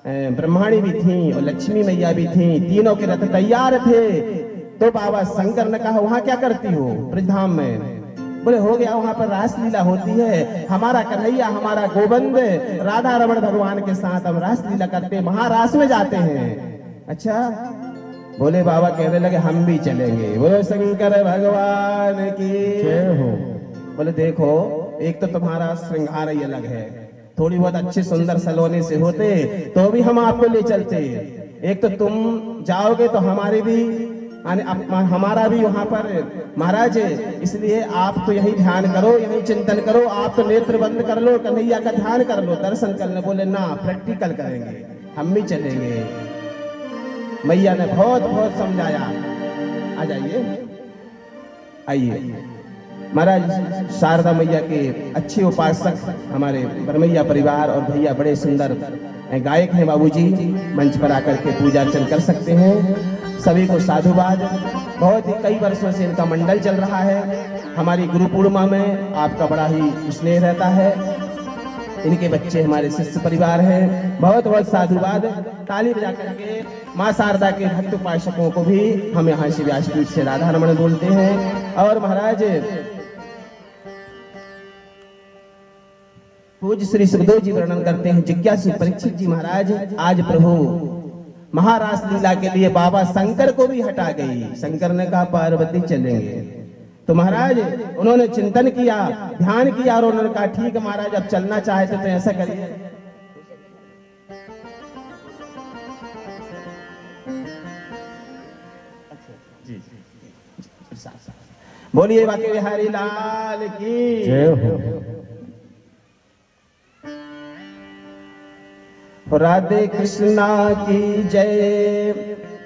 ब्रह्माणी भी थी और लक्ष्मी मैया भी थी, तीनों के रथ तैयार थे। तो बाबा शंकर ने कहा वहां क्या करती हो? ब्रजधाम में। बोले हो गया, वहां पर रास लीला होती है, हमारा कन्हैया, हमारा गोविंद राधा रमण भगवान के साथ हम रास लीला करते हैं, महारास में जाते हैं। अच्छा, बोले बाबा कहने लगे हम भी चलेंगे। बोले शंकर भगवान की जय हो। बोले देखो एक तो तुम्हारा श्रृंगार ही अलग है, थोड़ी बहुत अच्छे सुंदर सलोने से होते तो भी हम आपको ले चलते। एक तो तुम जाओगे तो हमारे भी हमारा भी वहां पर महाराज, इसलिए आप तो यही ध्यान करो, यही चिंतन करो, आप तो नेत्र बंद कर लो, कन्हैया का ध्यान कर लो, दर्शन कर लो। बोले ना प्रैक्टिकल करेंगे, हम भी चलेंगे। मैया ने बहुत बहुत समझाया, आ जाइए आइए। महाराज शारदा मैया के अच्छे उपासक हमारे बरमैया परिवार और भैया बड़े सुंदर गायक हैं बाबूजी, मंच पर आकर के पूजा अर्चन कर सकते हैं। सभी को साधुवाद। बहुत ही कई वर्षों से इनका मंडल चल रहा है। हमारी गुरु पूर्णिमा में आपका बड़ा ही स्नेह रहता है। इनके बच्चे हमारे शिष्य परिवार हैं। बहुत बहुत साधुवाद। ताली बजा करके माँ शारदा के भक्त उपासकों को भी हम यहाँ से व्यासपीठ से राधा रमण बोलते हैं। और महाराज पूज्य श्री सुखदेव जी वर्णन करते हैं, जिज्ञासु परीक्षित जी महाराज आज प्रभु महारास लीला के लिए बाबा शंकर को भी हटा गई। शंकर ने कहा पार्वती चलेंगे। तो महाराज उन्होंने चिंतन किया, ध्यान किया और उन्होंने कहा ठीक है महाराज अब चलना चाहते तो ऐसा करिए। बोलिए बाकी बिहारी लाल की जय हो। राधे कृष्णा की जय,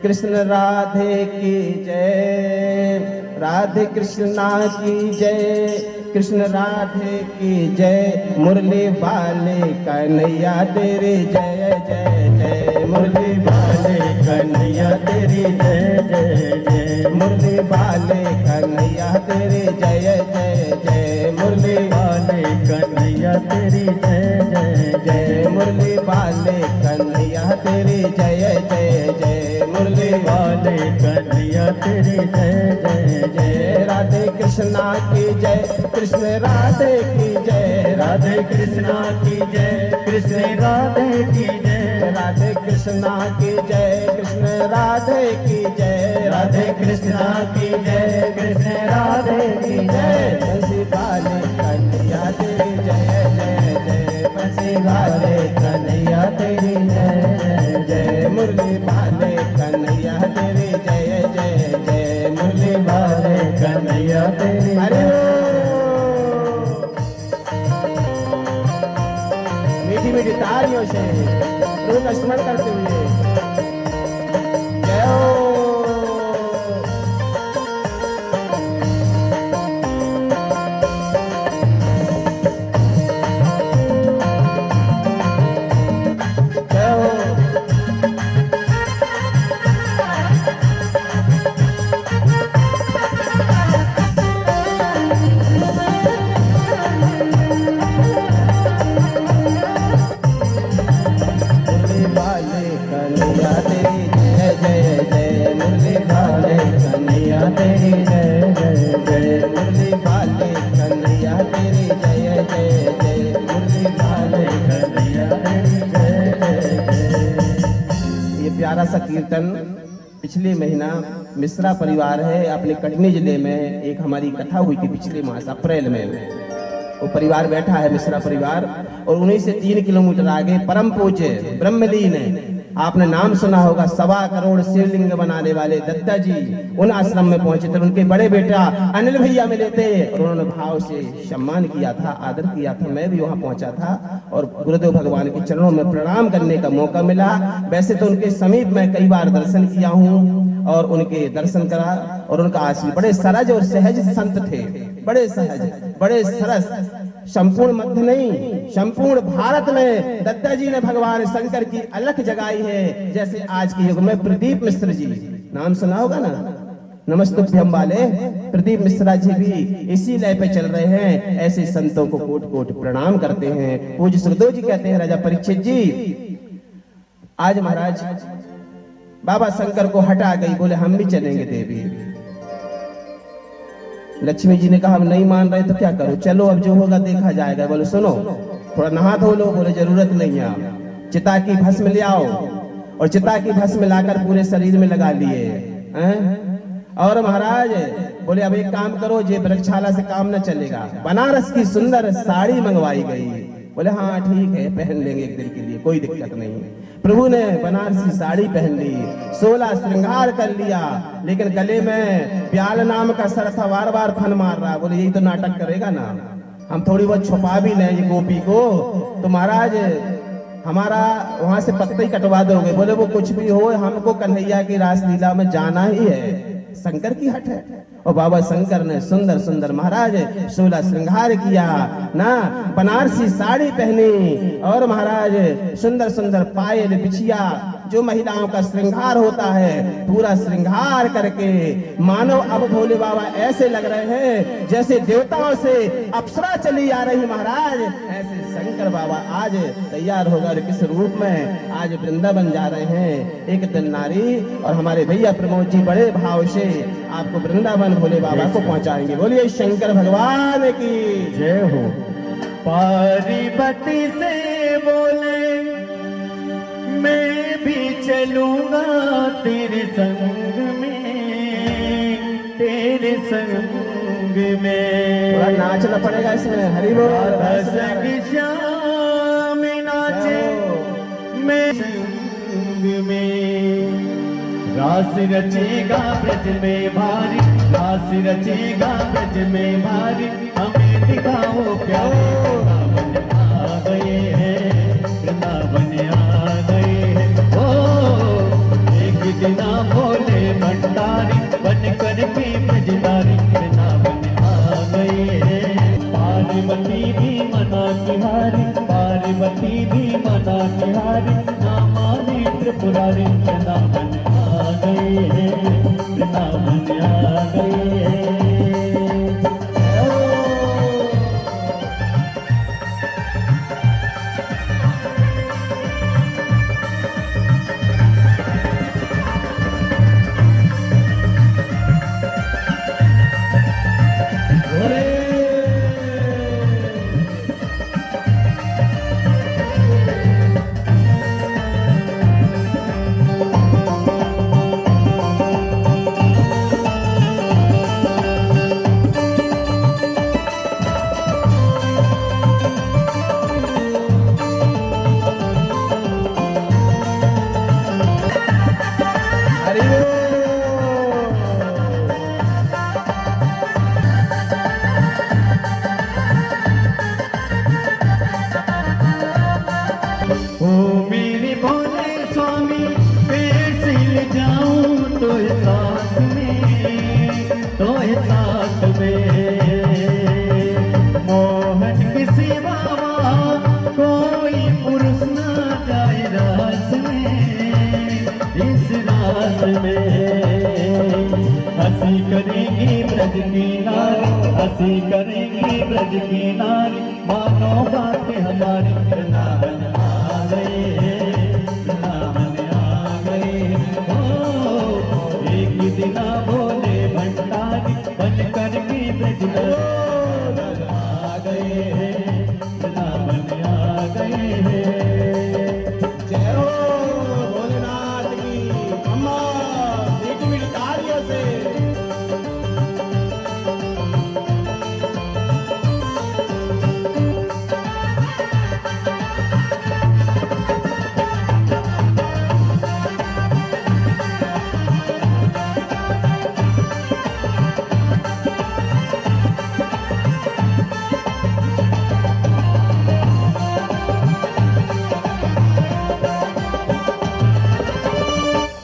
कृष्ण राधे की जय, राधे कृष्णा की जय, कृष्ण राधे की जय। मुरली वाले कन्हैया तेरी जय जय जय, मुरली वाले कन्हैया तेरी जय जय जय, मुरली वाले कन्हैया तेरी जय जय जय, मुरली वाले कन्हैया तेरी जय जय जय, मुरली वाले कन्हैया तेरी जय जय जय, मुरली वाले कन्हैया तेरी जय जय जय। राधे कृष्णा की जय, कृष्ण राधे की जय, राधे कृष्णा की जय, कृष्ण राधे की जय, राधे कृष्णा की जय, कृष्ण राधे की जय, राधे कृष्णा की जय, कृष्ण राधे की जय। बंसी वाले कन्हैया तेरी जय जय जय, बंसी वाले कन्हैया तेरी जय जय जय, मुरली वाले कन्हैया तेरी जय जय जय, मुरली वाले कन्हैया तेरी अरे मीठी मीठी तालियों से प्रभु का स्मरण करते हुए जय हो। जय हो। मुरली वाले कन्हैया तेरी जय जय जय, मुरली वाले कन्हैया तेरी जय जय जय, मुरली वाले कन्हैया तेरी जय जय जय, मुरली वाले कन्हैया तेरी जय जय जय। ये प्यारा सा कीर्तन पिछले महीना मिश्रा परिवार है अपने कटनी जिले में, एक हमारी कथा हुई थी पिछले मास अप्रैल में। वो परिवार बैठा है मिश्रा परिवार, और उन्हीं से 3 किलोमीटर आगे परम पूज्य ब्रह्मलीन है, आपने नाम सुना होगा, 1.25 करोड़ शिवलिंग बनाने वाले दत्ता जी उन आश्रम में पहुंचे थे। उनके बड़े बेटा अनिल भैया मिले थे और उन्होंने भाव से सम्मान किया था, आदर किया था। मैं भी वहां पहुंचा था और गुरुदेव भगवान के चरणों में प्रणाम करने का मौका मिला। वैसे तो उनके समीप मैं कई बार दर्शन किया हूँ और उनके दर्शन करा, और उनका आशीर्वाद, बड़े सरज और सहज संत थे, बड़े सहज, बड़े सरस, संपूर्ण मध्य नहीं, संपूर्ण भारत में दत्ता जी ने भगवान शंकर की अलख जगाई है। जैसे आज के युग में प्रदीप मिश्र जी, नाम सुना होगा ना, नमस्तुभ्यम वाले प्रदीप मिश्रा जी भी इसी लय पे चल रहे हैं। ऐसे संतों को कोट कोट प्रणाम करते हैं। पूज्य सुखदेव जी कहते हैं, राजा परीक्षित जी आज महाराज बाबा शंकर को हटा गई, बोले हम भी चलेंगे देवी। लक्ष्मी जी ने कहा हम नहीं मान रहे तो क्या करो, चलो अब जो होगा देखा जाएगा। बोले सुनो थोड़ा नहा धो लो। बोले जरूरत नहीं है, चिता की भस्म ले आओ, और चिता की भस्म लाकर पूरे शरीर में लगा लिए हैं। और महाराज बोले अब एक काम करो, ये वृक्षशाला से काम न चलेगा, बनारस की सुंदर साड़ी मंगवाई गई। बोले हाँ ठीक है पहन लेंगे एक दिन के लिए, कोई दिक्कत नहीं। प्रभु ने बनारसी साड़ी पहन ली, 16 श्रृंगार कर लिया, लेकिन गले में ब्याल नाम का सर था, बार बार फन मार रहा। बोले यही तो नाटक करेगा ना, हम थोड़ी बहुत छुपा भी लें ये गोपी को, तो महाराज हमारा वहां से पत्ते ही कटवा दोगे। बोले वो कुछ भी हो, हमको कन्हैया की रासलीला में जाना ही है, शंकर की हट है। और बाबा शंकर ने सुंदर सुंदर महाराज 16 श्रृंगार किया ना, बनारसी साड़ी पहनी, और महाराज सुंदर सुंदर पायल बिछिया, जो महिलाओं का श्रृंगार होता है पूरा श्रृंगार करके मानो अब भोले बाबा ऐसे लग रहे हैं जैसे देवताओं से अप्सरा चली आ रही। महाराज ऐसे शंकर बाबा आज तैयार होकर किस रूप में आज वृंदावन जा रहे हैं। एक दिन नारी और हमारे भैया प्रमोद जी बड़े भाव से आपको वृंदावन भोले बाबा को पहुंचाएंगे। बोलिए शंकर भगवान की जय हो। पार्वती से बोले मैं भी चलूंगा तेरे संग में, तेरे संग में। थोड़ा नाचना पड़ेगा इसमें, हरि बोल। संग श्याम नाचे मैं संग में, रास रचेगा ब्रज में भारी, रास रचेगा ब्रज में भारी, हमें दिखाओ प्यारे वृंदावन आ गए हैं, वृंदावन आ मतवाली वृंदावन आ गए हैं, वृंदावन आ गए हैं। ओ मेरे भोले स्वामी कैसे ले जाऊं तो साथ में, तो साथ में मोहन की सेवा कोई पुरुष ना जाए रास में, इस रात में हंसी करेंगी ब्रज की नारी, हंसी करेंगी ब्रज की नारी, मानो बातें हमारी वृंदावन आ गए हैं, वृंदावन आ गए हो। एक दिन बोले भंडारी बन करके ब्रज आ गए हैं, वृंदावन आ गए हैं। जय हो भोलेनाथ की। अम्मा मीठी मीठी तालियों से।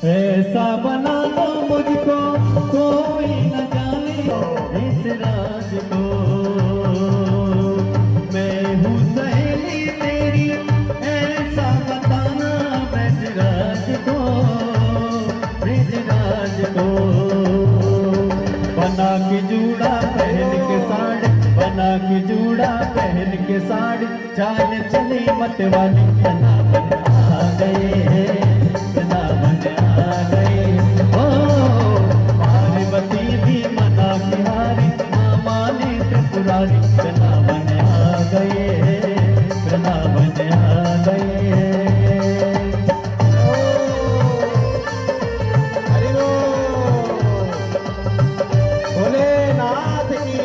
ऐसा बना दो मुझको कोई न जाने इस राज को, मैं हूँ सहेली तेरी ऐसा बताना ब्रजराज को, ब्रजराज को। बना के जूड़ा पहन के साड़ी, बना के जूड़ा पहन के साड़ी, चाल चली मतवाली वृंदावन आ गए हैं, वृंदावन आ गए हो। पार्वती भी मना की हारी, माँ माने त्रिपुरारी वृंदावन आ गए हैं, वृंदावन आ गए हैं। हरि बोल। भोलेनाथ की।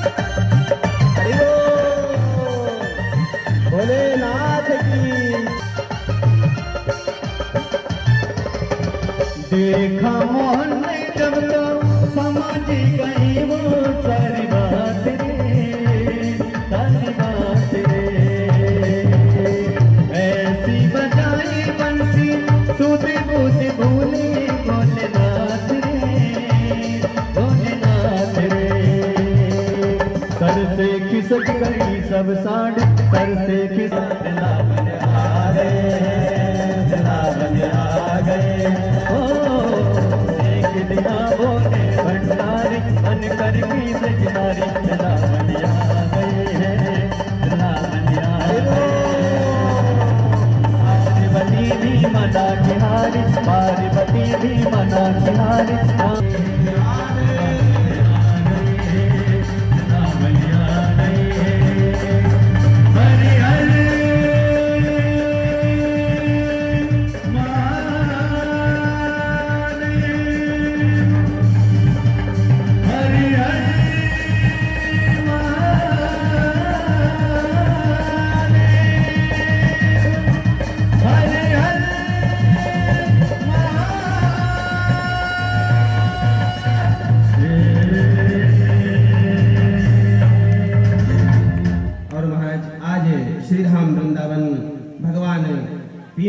हरि बोल। भोलेनाथ की। देखा मोहन ने जब तो समझ गई वो सारी बात रे, सारी बात रे। ऐसी बजाई बंसी सुध बुध भूले भोलेनाथ रे, भोलेनाथ रे। सर से खिसक गई सब साड़ी, सर से खिसक वृंदावन आ गए हैं, वृंदावन आ गए हो। एक दिना बोले भंडारी बन करके ब्रजनारी वृंदावन आ गए हैं, वृंदावन आ गए। पार्वती भी मना की हारी, पार्वती भी मना की हारी, हरे हरे हरे हरे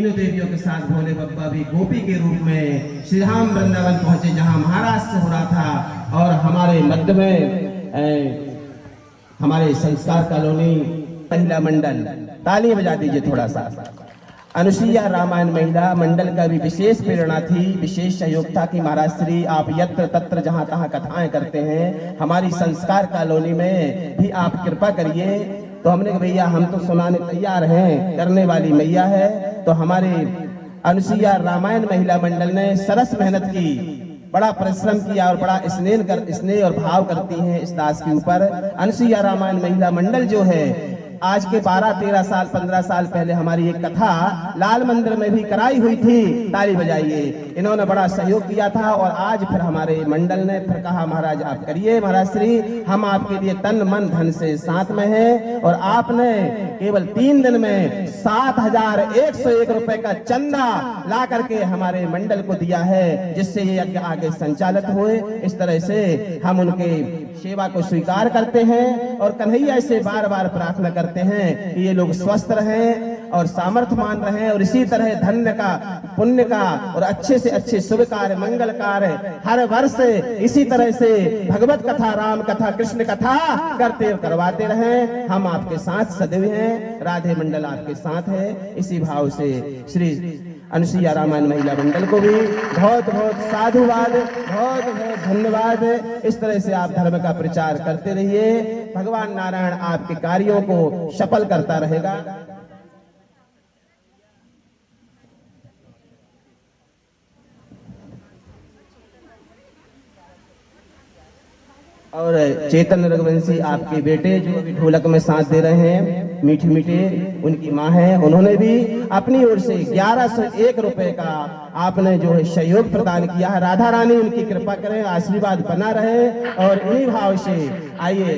तीनों देवियों के साथ भोले बप्पा भी गोपी के रूप में श्री राम वृंदावन पहुंचे, जहां महाराष्ट्र से हो रहा था। और हमारे मध्य में हमारे संस्कार कॉलोनी महिला मंडल, ताली बजा दीजिए थोड़ा सा। अनुसुईया रामायण महिला मंडल का भी विशेष प्रेरणा थी, विशेष सहयोग था कि महाराज श्री आप यत्र तत्र जहां तहां कथाएं करते हैं, हमारी संस्कार कॉलोनी में भी आप कृपा करिए। तो हमने कहा भैया हम तो सुनाने तैयार हैं, करने वाली मैया है। तो हमारे अनुसुईया रामायण महिला मंडल ने सरस मेहनत की, बड़ा परिश्रम किया और बड़ा स्नेह और भाव करती हैं इस दास के ऊपर। अनुसुईया रामायण महिला मंडल जो है, आज के 12, 13 साल, 15 साल पहले हमारी एक कथा लाल मंदिर में भी कराई हुई थी, ताली बजाइए। इन्होंने बड़ा सहयोग किया था और आज फिर हमारे मंडल ने फिर कहा महाराज आप करिए, महाराज श्री हम आपके लिए तन मन धन से साथ में हैं। और आपने केवल 3 दिन में 7,101 रुपए का चंदा ला करके हमारे मंडल को दिया है, जिससे ये यज्ञ आगे संचालित हुए। इस तरह से हम उनके सेवा को स्वीकार करते हैं और कन्हैया से बार बार प्रार्थना करते हैं कि ये लोग स्वस्थ रहें और सामर्थ्यमान रहें और इसी तरह धन्य का, पुण्य का और अच्छे से अच्छे शुभ कार्य, मंगल कार्य हर वर्ष इसी तरह से भगवत कथा, राम कथा, कृष्ण कथा करते और करवाते रहें। हम आपके साथ सदैव हैं, राधे मंडल आपके साथ है। इसी भाव से श्री अनुसुईया रामायण महिला मंडल को भी बहुत बहुत साधुवाद, बहुत बहुत धन्यवाद। इस तरह से आप धर्म का प्रचार करते रहिए, भगवान नारायण आपके कार्यों को सफल करता रहेगा। और चेतन रघुवंशी आपके बेटे जो अभी ढोलक में साथ दे रहे हैं, मीठी मीठी उनकी माँ है, उन्होंने भी अपनी ओर से 1101 रुपए का आपने जो है सहयोग प्रदान किया है। राधा रानी उनकी कृपा करें, आशीर्वाद बना रहे। और इन्हीं भाव से आइए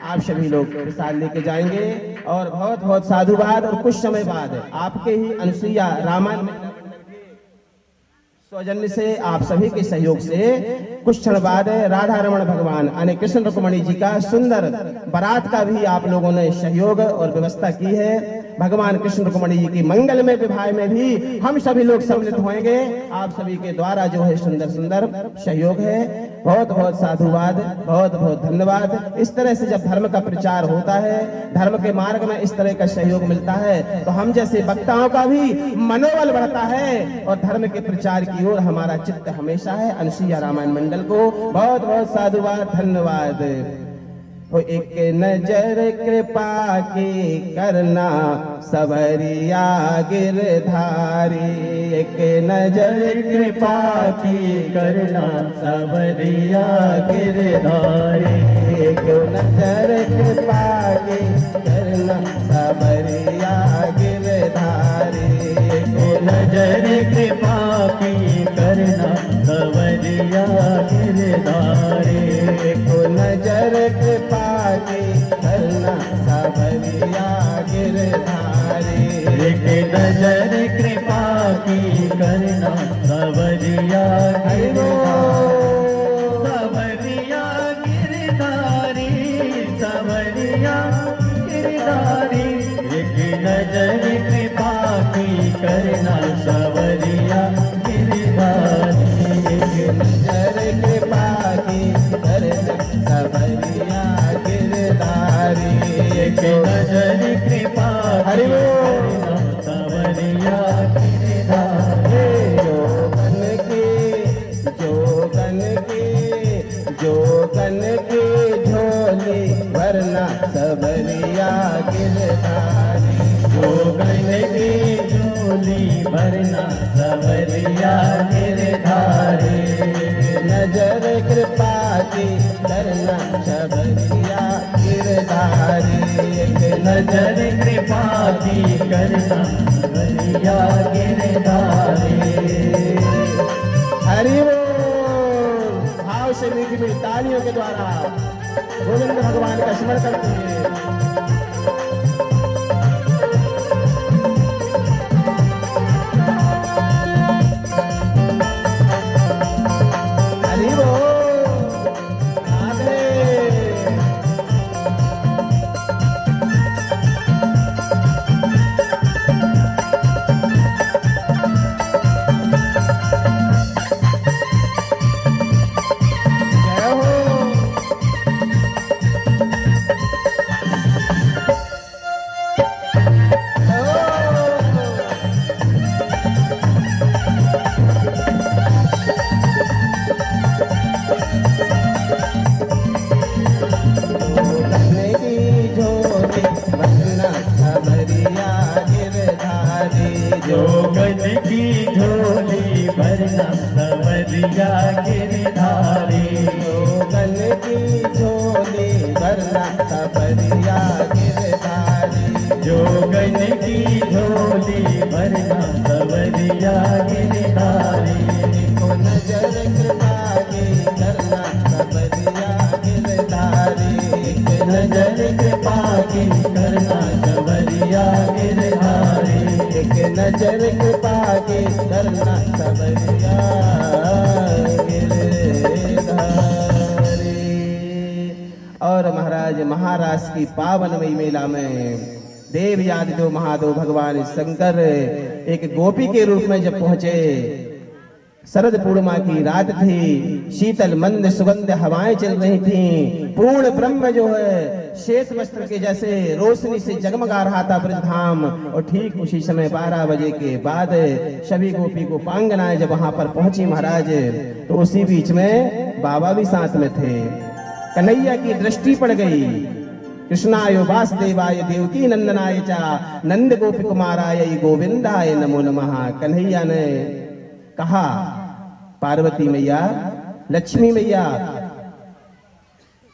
आप सभी लोग प्रसाद लेके जाएंगे और बहुत बहुत साधुवाद। और कुछ समय बाद आपके ही अनुसुईया रामायण सौजन्य से, आप सभी के सहयोग से कुछ क्षण बाद राधा रमण भगवान यानी कृष्ण रुक्मणी जी का सुंदर बारात का भी आप लोगों ने सहयोग और व्यवस्था की है। भगवान कृष्ण रुक्मणी जी की मंगल में विवाह में भी हम सभी लोग सम्मिलित होंगे। आप सभी के द्वारा जो है सुंदर सुंदर सहयोग है। बहुत बहुत साधुवाद, बहुत बहुत धन्यवाद। इस तरह से जब धर्म का प्रचार होता है, धर्म के मार्ग में इस तरह का सहयोग मिलता है, तो हम जैसे वक्ताओं का भी मनोबल बढ़ता है और धर्म के प्रचार की ओर हमारा चित्त हमेशा है। अनुसुईया रामायण मंडल को बहुत बहुत साधुवाद, धन्यवाद। वो एक नजर कृपा की करना सबरिया गिरधारी, एक नजर कृपा की करना सबरिया गिरधारी, एक नजर कृपा की करना सबरिया गिरधारी, एक नजर कृपा की करना सबरिया गिरधारी, एक नजर कृपा की करना सबरिया गिरधारी, एक नजर कृपा की करना सबरिया सबरिया गिरधारी, सबरिया गिरधारी, एक नजर कृपा की करना सबरिया गिरधारी, एक नजर कृपा की करना सबरिया गिरधारी, एक नजर कृपा हरि सबरिया गिरधारी। जोगन की झोली वरना सबरिया गिरधारी, जोगन की झोली वरना सबरिया गिरधारी, नजर कृपा की करना सबरिया गिरधारी, एक नजर कृपा की करना सबरिया गिरधारी। हरि बोल। भाव से मीठी मीठी तालियों के द्वारा गोविंद भगवान का स्मरण करते हैं। करना सबरिया गिरधारी। जोगन की झोली भरना सवरिया गिरधारी। को नजर कृपा की करना सबरिया गिरधारी। नजर कृपा की करना सवरिया गिरधारी। एक नजर कृपा की करना सबरिया गिरधारी। और महाराज महाराष्ट्र की पावनमयी मेला में देव आदिदेव महादेव भगवान शंकर एक गोपी के रूप में जब पहुंचे, शरद पूर्णिमा की रात थी, शीतल मंद सुगंध हवाएं चल रही थीं, पूर्ण ब्रह्म जो है श्वेत वस्त्र के जैसे रोशनी से जगमगा रहा था ब्रजधाम। और ठीक उसी समय 12 बजे के बाद सभी गोपी गोपांगनाएं जब वहां पर पहुंची महाराज, तो उसी बीच में बाबा भी साथ में थे। कन्हैया की दृष्टि पड़ गई। कृष्णाय वासुदेवाय देवकी नंदनाय चा नंद गोपी कुमाराय गोविंदाय नमो नमः। कन्हैया ने कहा, पार्वती मैया, लक्ष्मी मैया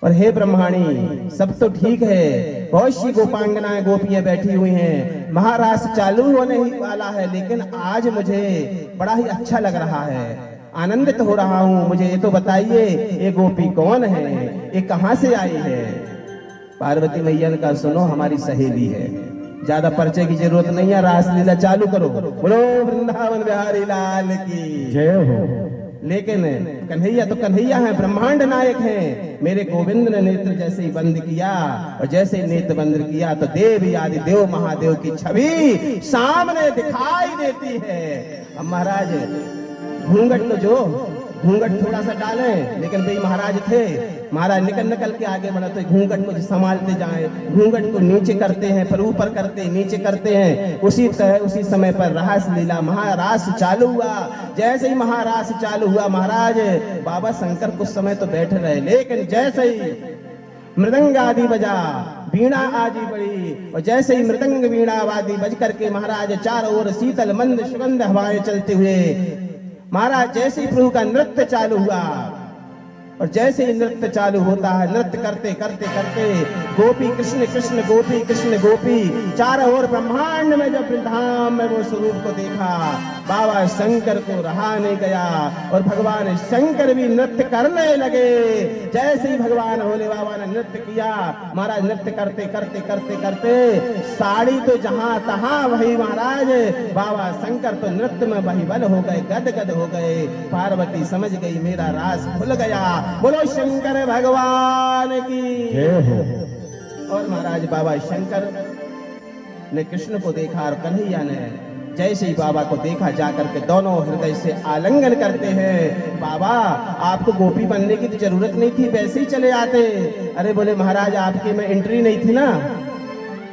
और हे ब्रह्माणी, सब तो ठीक है, बहुत सी गोपांगनाएं गोपियां बैठी हुई हैं, महारास चालू होने ही वाला है, लेकिन आज मुझे बड़ा ही अच्छा लग रहा है, आनंदित हो रहा हूं। मुझे ये तो बताइए, ये गोपी कौन है, ये कहां से आई है? पार्वती मैया ने कहा, सुनो, हमारी सहेली है, ज्यादा परिचय की जरूरत नहीं है, रासलीला चालू करो। बोलो वृंदावन बिहारी लाल की जय हो। लेकिन कन्हैया तो कन्हैया हैं, ब्रह्मांड नायक हैं। मेरे गोविंद ने नेत्र जैसे ही बंद किया, और जैसे ही नेत्र बंद किया तो देव आदि देव महादेव की छवि सामने दिखाई देती है। अब महाराज घूंघट तो जो घूंघट थोड़ा सा डालें, लेकिन भाई महाराज थे, महाराज निकल के आगे बढ़ा तो घूंघट को संभालते जाए, घूंघट को नीचे करते हैं, फिर ऊपर करते हैं, नीचे करते हैं। उसी समय पर रास लीला महारास चालू हुआ। जैसे ही महारास चालू हुआ महाराज, बाबा शंकर कुछ समय तो बैठे रहे, लेकिन जैसे ही मृदंग आदि बजा, वीणा आदि बड़ी, और जैसे ही मृदंग वीणा आदि बज करके महाराज चारों ओर शीतल मंद सुगंध हवाएं चलते हुए महाराज, जैसे ही प्रभु का नृत्य चालू हुआ, और जैसे ही नृत्य चालू होता है, नृत्य करते करते करते गोपी कृष्ण कृष्ण गोपी कृष्ण गोपी, चारों ओर ब्रह्मांड में जब वृंदावन में वो स्वरूप को देखा, बाबा शंकर को रहा नहीं गया, और भगवान शंकर भी नृत्य करने लगे। जैसे ही भगवान भोले बाबा ने नृत्य किया, महाराज नृत्य करते करते करते करते साड़ी तो जहां तहां वही महाराज, बाबा शंकर तो नृत्य में वही बल हो गए, गदगद हो गए। पार्वती समझ गई मेरा रास खुल गया। बोलो शंकर भगवान की जय हो। और महाराज बाबा शंकर ने कृष्ण को देखा, और कन्हैया ने जैसे ही बाबा को देखा, जाकर के दोनों हृदय से आलिंगन करते हैं। बाबा, आपको गोपी बनने की तो जरूरत नहीं थी, वैसे ही चले आते। अरे बोले महाराज, आपके में एंट्री नहीं थी ना,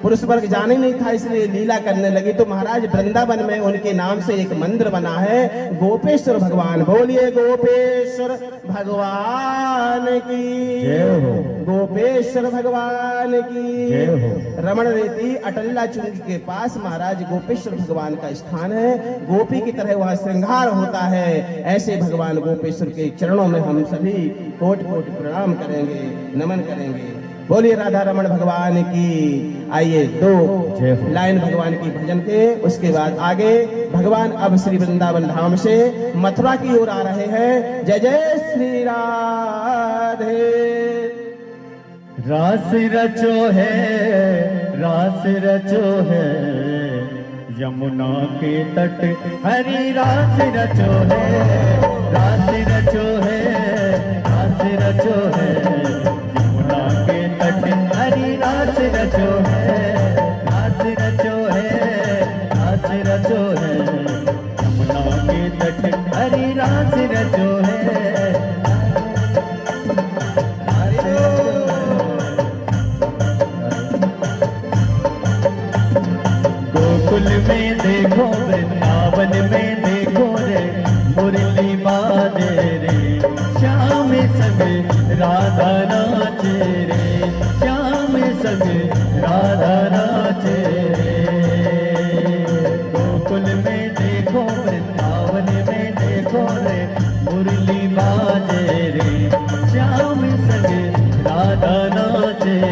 पुरुष वर्ग जाने नहीं था, इसलिए लीला करने लगी। तो महाराज वृंदावन में उनके नाम से एक मंदिर बना है, गोपेश्वर भगवान। बोलिए गोपेश्वर भगवान की जय हो। गोपेश्वर भगवान की जय हो। रमण रेती अटल्ला चुंगी के पास महाराज गोपेश्वर भगवान का स्थान है। गोपी की तरह वहाँ श्रृंगार होता है। ऐसे भगवान गोपेश्वर के चरणों में हम सभी कोटि कोटि प्रणाम करेंगे, नमन करेंगे। बोलिए राधा रमण भगवान की। आइए दो लाइन भगवान की भजन के, उसके बाद आगे भगवान अब श्री वृंदावन धाम से मथुरा की ओर आ रहे हैं। जय जय श्री राधे। रास रचो है, रास रचो है, यमुना के तट हरी रास रचो है, रास रचो है, रास रचो है, यमुना के तट हरी रास रचो है, रास रचो है, रास रचो है, यमुना के तट हरी रास रचो है। गोकुल में देखो, वृंदावन में देखो रे, मुरली बाजे रे, श्याम संग राधा नाचे रे, श्याम संग राधा नाचे रे। गोकुल में देखो, वृंदावन में देखो रे, मुरली बाजे रे, श्याम संग राधा नाचे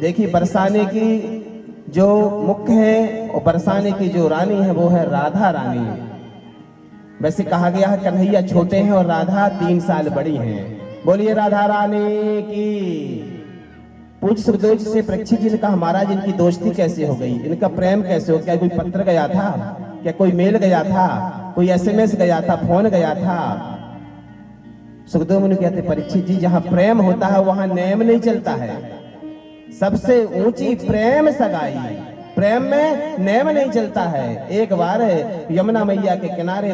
देखिए बरसाने की जो मुख्य है और बरसाने की जो रानी है वो है राधा रानी। वैसे कहा गया है कन्हैया छोटे हैं और राधा 3 साल बड़ी हैं। बोलिए राधा रानी की। पूज्य सुखदेव जी से परीक्षित जी ने कहा महाराज इनकी दोस्ती कैसे हो गई, इनका प्रेम कैसे हो, क्या कोई पत्र गया था, क्या कोई मेल गया था, कोई SMS गया था, फोन गया था। सुखदेव मुनि कहते परीक्षित जी जहां प्रेम होता है वहां नेम नहीं चलता है। सबसे ऊंची प्रेम सगाई, प्रेम में नेम नहीं चलता है। एक बार यमुना मैया के किनारे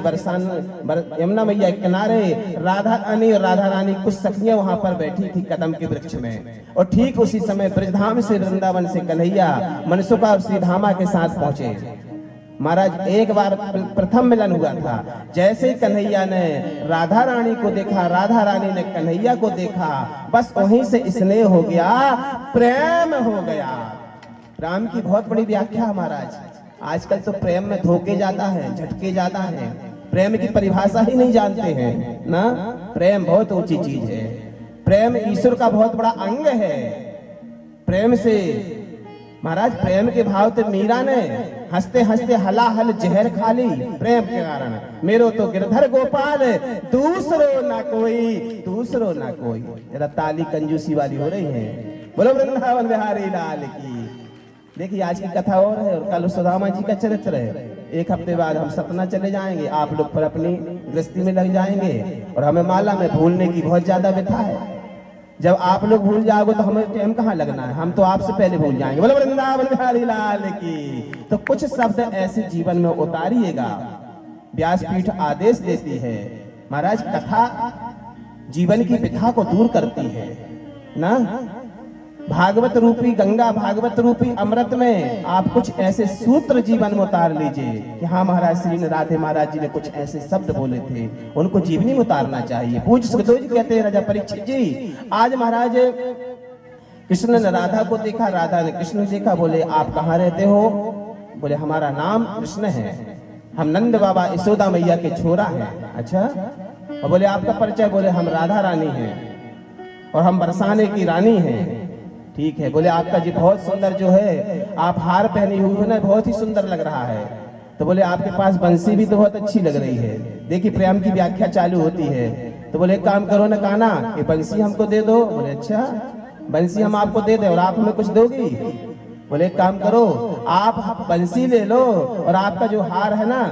यमुना मैया के किनारे राधा रानी और राधा रानी कुछ सखियां वहां पर बैठी थी कदम के वृक्ष में, और ठीक उसी समय ब्रजधाम से वृंदावन से कन्हैया मनसुखा और श्रीधामा के साथ पहुंचे। महाराज एक बार प्रथम मिलन हुआ था। जैसे ही कन्हैया ने राधा रानी को देखा, राधा रानी ने कन्हैया को देखा, बस वहीं से स्नेह हो गया, प्रेम हो गया। प्रेम की बहुत बड़ी व्याख्या महाराज। आजकल तो प्रेम में धोखे जाता है, झटके जाता है, प्रेम की परिभाषा ही नहीं जानते हैं ना। प्रेम बहुत ऊंची चीज है। प्रेम ईश्वर का बहुत बड़ा अंग है। प्रेम से महाराज प्रेम के भाव से मीरा ने हंसते हंसते हलाहल जहर खा ली प्रेम के कारण। मेरो तो गिरधर गोपाल दूसरो ना कोई, दूसरो ना कोई। जरा ताली कंजूसी वाली हो रही है। बोलो वृंदावन बिहारी लाल की। देखिए आज की कथा और है और कल सुदामा जी का चरित्र है। एक हफ्ते बाद हम सतना चले जाएंगे, आप लोग पर अपनी गृहस्थी में लग जाएंगे और हमें माला में भूलने की बहुत ज्यादा व्यथा है। जब आप लोग भूल जाओगे तो हमें टाइम कहाँ लगना है, हम तो आपसे पहले भूल जाएंगे। बोलो वृंदावन बिहारी लाल की। तो कुछ शब्द ऐसे जीवन में उतारिएगा। व्यासपीठ आदेश देती है महाराज कथा जीवन की व्यथा को दूर करती है ना। भागवत रूपी गंगा, भागवत रूपी अमृत में आप कुछ ऐसे सूत्र जीवन में उतार लीजिए कि हाँ महाराज श्री राधे महाराज जी ने कुछ ऐसे शब्द बोले थे, उनको जीवनी में उतारना चाहिए। पूज्य सुखदेव जी कहते हैं राजा परीक्षित जी आज महाराज कृष्ण ने राधा को देखा, राधा ने कृष्ण को देखा। बोले आप कहाँ रहते हो? बोले हमारा नाम कृष्ण है, हम नंद बाबा यशोदा मैया के छोरा हैं। अच्छा। और बोले आपका परिचय? बोले हम राधा रानी हैं और हम बरसाने की रानी हैं। ठीक है। बोले आपका जी बहुत सुंदर जो है आप हार पहनी हुई हो ना, बहुत ही सुंदर लग रहा है। तो बोले आपके पास बंसी भी तो बहुत अच्छी लग रही है। देखिए प्रेम की व्याख्या चालू होती है। तो बोले एक काम करो ना काना कि बंसी हमको दे दो। बोले अच्छा बंसी हम आपको दे दे और आप हमें कुछ दोगी? बोले एक काम करो आप बंसी ले लो और आपका जो हार है ना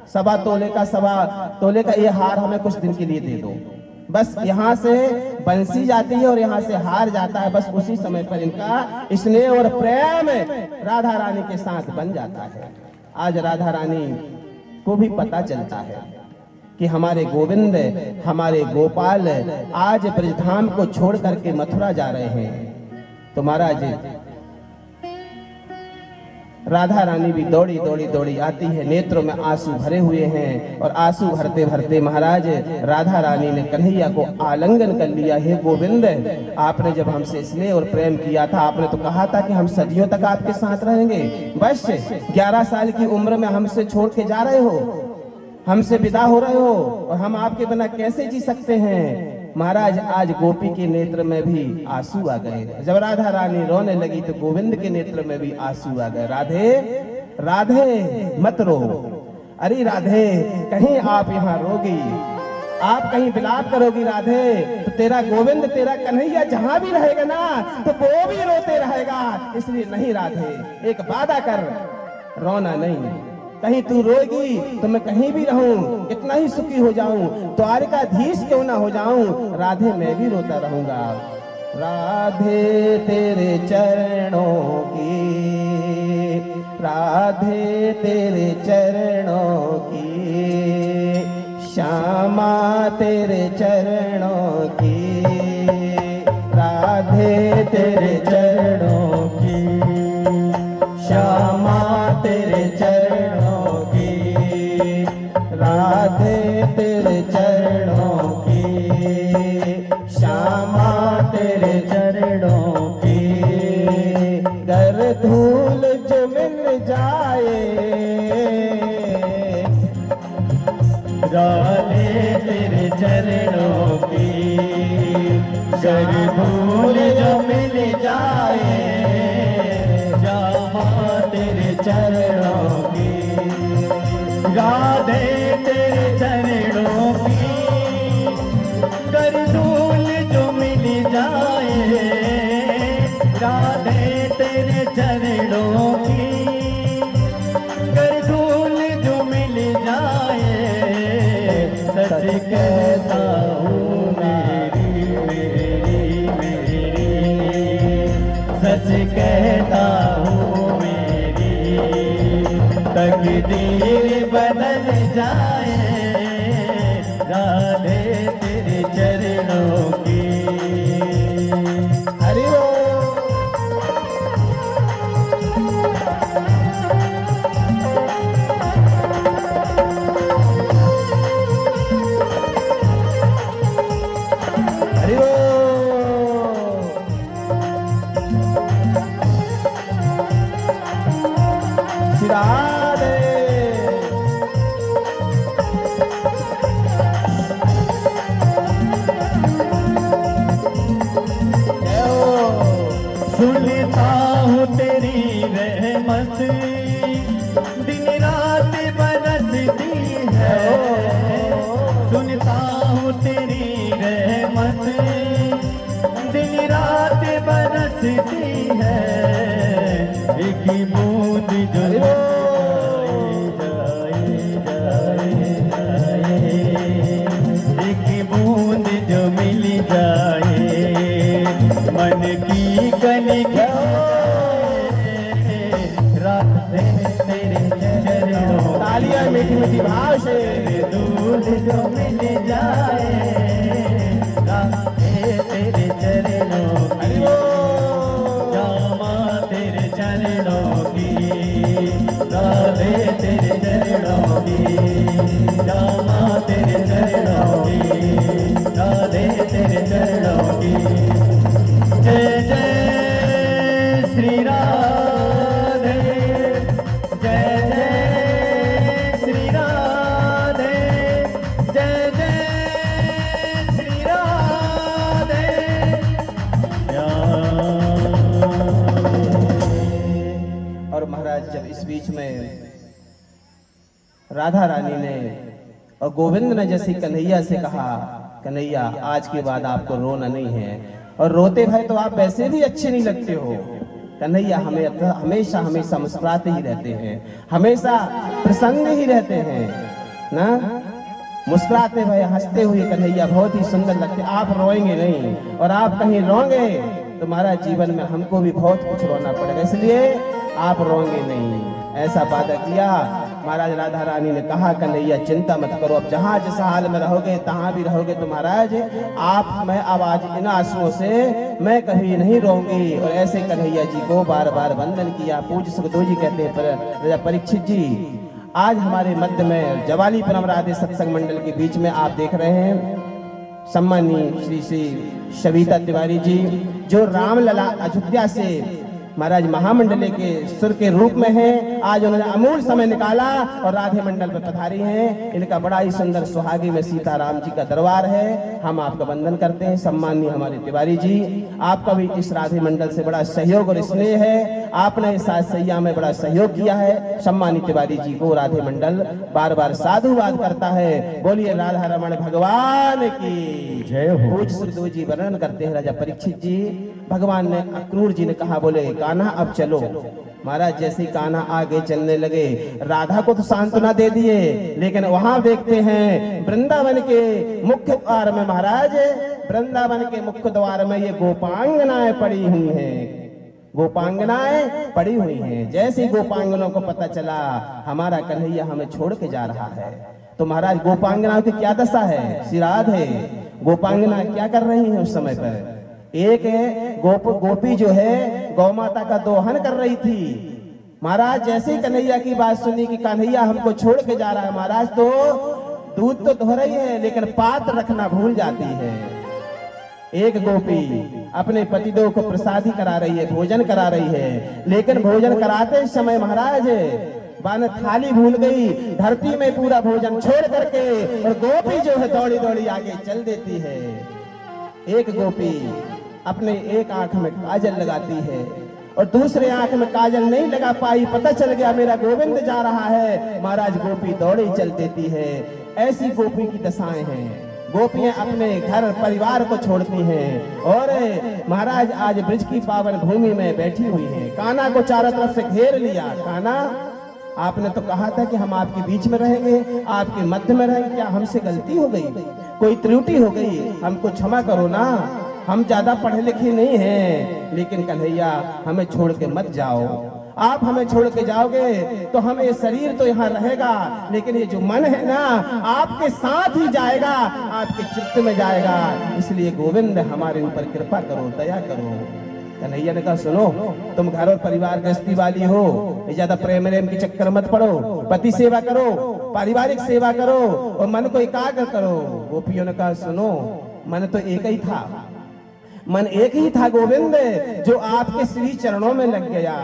1.25 तोले का ये हार हमें कुछ दिन के लिए दे दो। बस यहाँ से बंसी जाती है और यहाँ से हार जाता है। बस उसी समय पर इनका स्नेह और प्रेम राधा रानी के साथ बन जाता है। आज राधा रानी को भी पता चलता है कि हमारे गोविंद, हमारे गोपाल आज ब्रजधाम को छोड़ करके मथुरा जा रहे हैं। तो महाराज राधा रानी भी दौड़ी दौड़ी दौड़ी आती है, नेत्रों में आंसू भरे हुए हैं और आंसू भरते भरते महाराज राधा रानी ने कन्हैया को आलिंगन कर लिया। हे गोविंद आपने जब हमसे स्नेह और प्रेम किया था, आपने तो कहा था कि हम सदियों तक आपके साथ रहेंगे। बस 11 साल की उम्र में हमसे छोड़ के जा रहे हो, हमसे विदा हो रहे हो और हम आपके बिना कैसे जी सकते हैं। महाराज आज गोपी के नेत्र में भी आंसू आ गए। जब राधा रानी रोने लगी तो गोविंद के नेत्र में भी आंसू आ गए। राधे राधे मत रो, अरे राधे कहीं आप यहाँ रोगी, आप कहीं विलाप करोगी राधे तो तेरा गोविंद, तेरा कन्हैया जहां भी रहेगा ना तो वो भी रोते रहेगा। इसलिए नहीं राधे एक वादा कर, रोना नहीं। कहीं तू रोएगी तो मैं कहीं भी रहूं, कितना ही सुखी हो जाऊं, द्वारकाधीश क्यों ना हो जाऊं, राधे मैं भी रोता रहूंगा। राधे तेरे चरणों की, राधे तेरे चरणों की, श्यामा तेरे चरणों की, राधे तेरे चरणों की, श्यामा तेरे चरणों की, राधे तेरे चरणों की, श्यामा तेरे चरणों की। गर धूल जो मिल जाए, राधे तेरे चरणों की, गर धूल जो मिल जाए, चरणों की, राधे तेरे चरणों की, कर धूल जो मिल जाए, राधे तेरे चरणों की, कर धूल जो मिल जाए, सच कहता हूँ मेरी मेरी मेरी, सच कहता हूँ मेरी, तकदीर बदल जाए, राधे तेरे चरणों की। हरि हरि श्री राधे। सुनता हूँ तेरी रहमत दिन रात बरसती है, सुनता हूँ तेरी रहमत दिन रात बरसती है, एक बूंद जो जाए जाए जाए, एक बूंद जो मिल जाए, मन की कली राधे तेरे चरणों, तालियां मीठी मीठी भाव से। दूध जो मिल जाए, राधे तेरे चरणों की, जामा तेरे चरणों की, राधे तेरे चरणों की, जामा तेरे चरणों की, राधे तेरे चरणों की। जय जय श्री राधे, जय जय श्री राधे, जय जय श्री राधे। और महाराज जब इस बीच में राधा रानी ने और गोविंद ने जैसे कन्हैया से कहा, कन्हैया आज के बाद आपको रोना नहीं है, और रोते भाई तो आप वैसे भी अच्छे नहीं लगते हो। कन्हैया हमेशा हमेशा मुस्कुराते ही रहते हैं, हमेशा प्रसन्न ही रहते हैं ना, मुस्कुराते हुए हंसते हुए कन्हैया बहुत ही सुंदर लगते। आप रोएंगे नहीं, और आप कहीं रोएंगे तो हमारा जीवन में हमको भी बहुत कुछ रोना पड़ेगा, इसलिए आप रोएंगे नहीं, ऐसा वादा किया। महाराज राधा रानी ने कहा कन्हैया चिंता मत करो, अब जहाँ जिस हाल में रहोगे तहाँ भी रहोगे तो महाराज आप मैं आवाज इन आंसुओं से मैं कभी नहीं रोऊंगी। और ऐसे कन्हैया जी को बार बार वंदन किया। पूज्य सुखदेव जी कहते हैं राजा परीक्षित जी, आज हमारे मध्य में जवाली परम राधे सत्संग मंडल के बीच में आप देख रहे हैं सम्मानीय श्री श्री सविता तिवारी जी, जो रामलला अयोध्या से महाराज महामंडले के सुर के रूप में है। आज उन्होंने अमूल समय निकाला और राधे मंडल पर पधारी हैं। इनका बड़ा ही सुंदर सुहागी में सीताराम जी का दरबार है। हम आपका वंदन करते हैं सम्मानीय हमारे तिवारी जी, आपका भी इस राधे मंडल से बड़ा सहयोग और स्नेह है। आपने इस साज सैया में बड़ा सहयोग किया है। सम्मानित तिवारी जी को राधे मंडल बार बार साधुवाद करता है। बोलिए राधा रमण भगवान की जय हो। पूज्य सुखदेव जी वर्णन करते हैं राजा परीक्षित जी, भगवान ने अक्रूर जी ने कहा बोले कान्हा अब चलो। महाराज जैसे कान्हा आगे चलने लगे, राधा को तो सांत्वना दे दिए, लेकिन वहां देखते हैं वृंदावन के मुख्य द्वार में, महाराज वृंदावन के मुख्य द्वार में ये गोपांगनाएं पड़ी हुई हैं, गोपांगनाएं पड़ी हुई हैं। जैसे ही गोपांगनों को पता चला हमारा कन्हैया हमें छोड़ के जा रहा है, तो महाराज गोपांगनाओं की क्या दशा है, श्रीराध है। गोपांगना क्या कर रही हैं उस समय पर? एक है गोपी जो है गौ माता का दोहन कर रही थी। महाराज जैसे ही कन्हैया की बात सुनी कि कन्हैया हमको छोड़ के जा रहा है, महाराज तो दूध तो धो रही है लेकिन पात्र रखना भूल जाती है। एक गोपी अपने पतिदेव को प्रसादी करा रही है, भोजन करा रही है, लेकिन भोजन कराते समय महाराज बान थाली भूल गई, धरती में पूरा भोजन छोड़ करके, और गोपी जो है दौड़ी दौड़ी आगे चल देती है। एक गोपी अपने एक आंख में काजल लगाती है और दूसरे आंख में काजल नहीं लगा पाई, पता चल गया मेरा गोविंद जा रहा है। महाराज गोपी दौड़े चल देती है। ऐसी गोपी की दशाएं हैं। गोपियां अपने घर परिवार को छोड़ती हैं और महाराज आज ब्रज की पावन भूमि में बैठी हुई हैं। कान्हा को चारों तरफ से घेर लिया। कान्हा, आपने तो कहा था कि हम आपके बीच में रहेंगे, आपके मध्य में रहेंगे, क्या हमसे गलती हो गई, कोई त्रुटि हो गई, हमको क्षमा करो ना, हम ज्यादा पढ़े लिखे नहीं हैं, लेकिन कन्हैया हमें छोड़ के मत जाओ। आप हमें छोड़ के जाओगे तो हमें शरीर तो यहाँ रहेगा, लेकिन ये जो मन है ना आपके साथ ही जाएगा, आपके चित्त में जाएगा। इसलिए गोविंद हमारे ऊपर कृपा करो, दया करो। कन्हैया ने कहा सुनो, तुम घर और परिवार गृहस्थी वाली हो, ज्यादा प्रेम के चक्कर मत पड़ो, पति सेवा करो, पारिवारिक सेवा करो और मन को एकाग्र करो। गोपियों ने कहा सुनो, मन तो एक ही था, मन एक ही था गोविंद, जो आपके श्री चरणों में लग गया।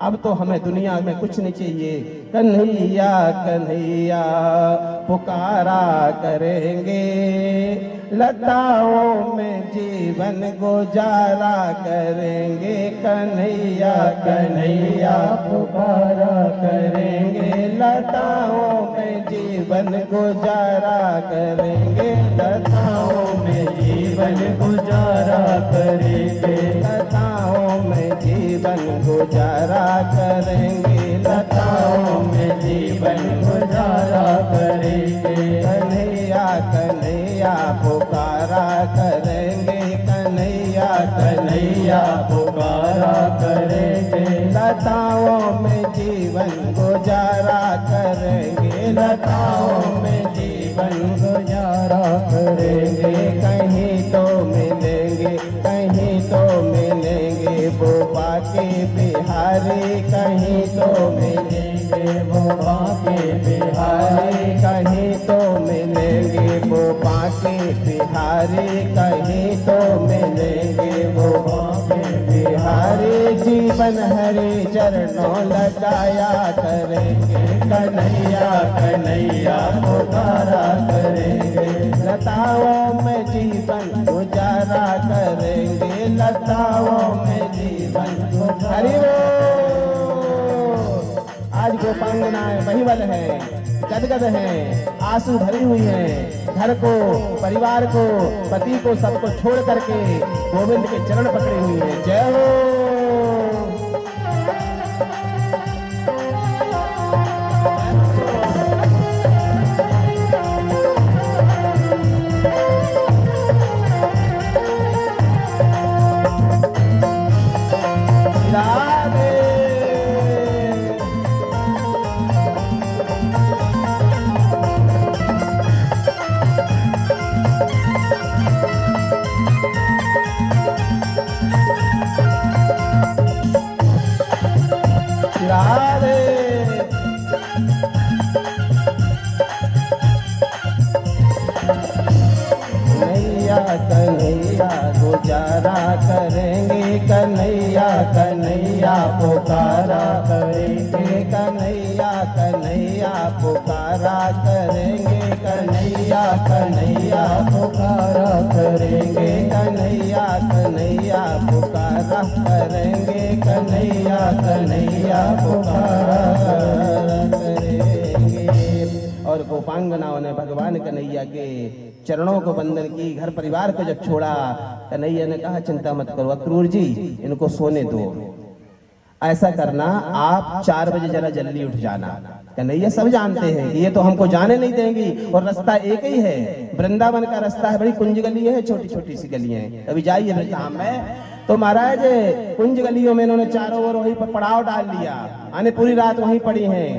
अब तो हमें दुनिया में कुछ नहीं चाहिए। कन्हैया कन्हैया पुकारा करेंगे, लताओं में जीवन गुजारा करेंगे। कन्हैया कन्हैया पुकारा करेंगे, लताओं में जीवन गुजारा करेंगे। लताओं में जीवन गुजारा करेंगे, लताओं में जीवन गुजारा करेंगे, लताओं में जीवन गुजारा करेंगे। कन्हैया कन्हैया पुकारा करेंगे, कन्हैया कन्हैया पुकारा करेंगे, लताओं में जीवन गुजारा करेंगे, लताओं में जीवन गुजारा करेंगे। कहीं तो मिलेंगे, कहीं तो मिलेंगे वो बाके बिहारी, कहीं तो मिलेंगे वो बाके बिहारी, कहीं तो मिलेंगे वो बाके बिहारी, कहीं तो मिलेंगे वो बाके बिहारी। जीवन हरे चरणों लगाया करेंगे, कन्हैया कन्हैया पुकारा करेंगे, लताओं में जीवन गुजारा करेंगे, लताओं में जीवन गुजारा। आज गोपांगनाएं महिवल है, गदगद है, आंसू भरी हुई है, घर को, परिवार को, पति को, सबको छोड़ करके गोविंद के चरण पकड़े हुई है। जय हो। कन्हैया गुजारा करेंगे, कन्हैया कन्हैया पुकारा करेंगे, कन्हैया कन्हैया पुकारा करेंगे, कन्हैया कन्हैया पुकारा करेंगे, कन्हैया कन्हैया पुकारा करेंगे, कन्हैया कन्हैया पुकारा करेंगे। और गोपांगनाओं ने भगवान कन्हैया के चरणों को वंदन की, घर परिवार को जब छोड़ा, कन्हैया ने कहा चिंता मत करो अक्रूर जी, इनको सोने दो। ऐसा करना, आप 4 बजे जरा जल्दी उठ जाना। कन्हैया सब जानते हैं कि ये तो हमको जाने नहीं देंगी, और रास्ता एक ही है, वृंदावन का रास्ता है, बड़ी कुंज गली है, छोटी छोटी सी गलियां हैं, अभी जाइए वृंदावन में। तो महाराज कुंज गलियों में इन्होंने चारों ओर वहीं पर पड़ाव डाल लिया, आने पूरी रात वहीं पड़ी हैं।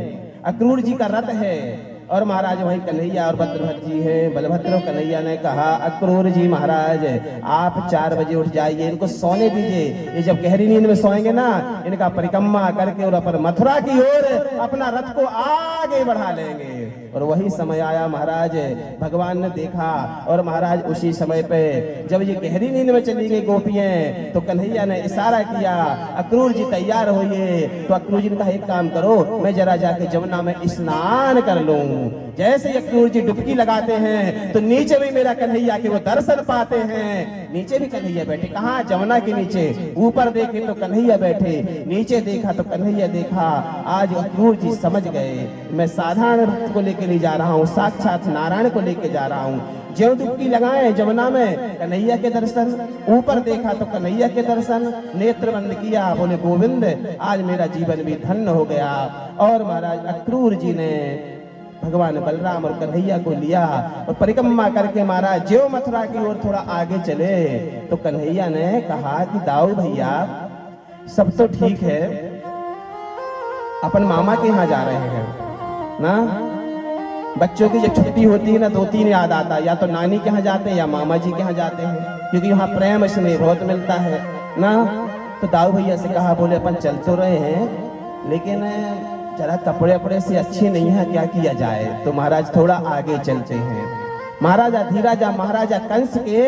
अक्रूर जी का रथ है और महाराज वहीं कन्हैया और भद्रभद्र जी हैं। बलभद्र और कन्हैया ने कहा अक्रूर जी महाराज आप 4 बजे उठ जाइए, इनको सोने दीजिए, ये जब गहरी नींद में सोएंगे ना, इनका परिक्रमा करके और अपन मथुरा की ओर अपना रथ को आगे बढ़ा लेंगे। और वही समय आया महाराज, भगवान ने देखा, और महाराज उसी समय पे जब ये गहरी नींद में चली गई गोपियां, तो कन्हैया ने इशारा किया अक्रूर जी तैयार होइए। तो अक्रूर जी ने कहा एक काम करो, मैं जरा जाके जमुना में स्नान कर लूं। जैसे अक्रूर जी डुबकी लगाते हैं तो नीचे भी मेरा कन्हैया के वो दर्शन पाते हैं। नीचे भी कन्हैया बैठे। कहाँ? जमुना के नीचे। ऊपर देखे तो कन्हैया बैठे, नीचे देखा तो कन्हैया देखा। आज अक्रूर जी समझ गए, मैं साधारण भक्त को लेकर नहीं जा रहा हूँ, साक्षात नारायण को लेकर जा रहा हूँ। ज्यों डुबकी लगाए जमुना में, कन्हैया के दर्शन। ऊपर देखा तो कन्हैया के दर्शन। नेत्र बंद किया, बोले गोविंद आज मेरा जीवन भी धन्य हो गया। और महाराज अक्रूर जी ने भगवान बलराम और कन्हैया को लिया और परिक्रमा करके महाराज ज्यों मथुरा की ओर थोड़ा आगे चले तो कन्हैया ने कहा कि दाऊ भैया सब तो ठीक है, अपन मामा के यहाँ जा रहे हैं ना। बच्चों की जब छुट्टी होती है ना, 2-3 याद आता, या तो नानी के यहाँ जाते हैं या मामा जी के यहाँ जाते हैं, क्योंकि वहाँ प्रेम स्नेह बहुत मिलता है ना। तो दाऊ भैया से कहा, बोले अपन चल तो रहे हैं लेकिन जरा कपड़े वपड़े से अच्छे नहीं है, क्या किया जाए। तो महाराज थोड़ा आगे चलते हैं। महाराजा धीराजा महाराजा कंस के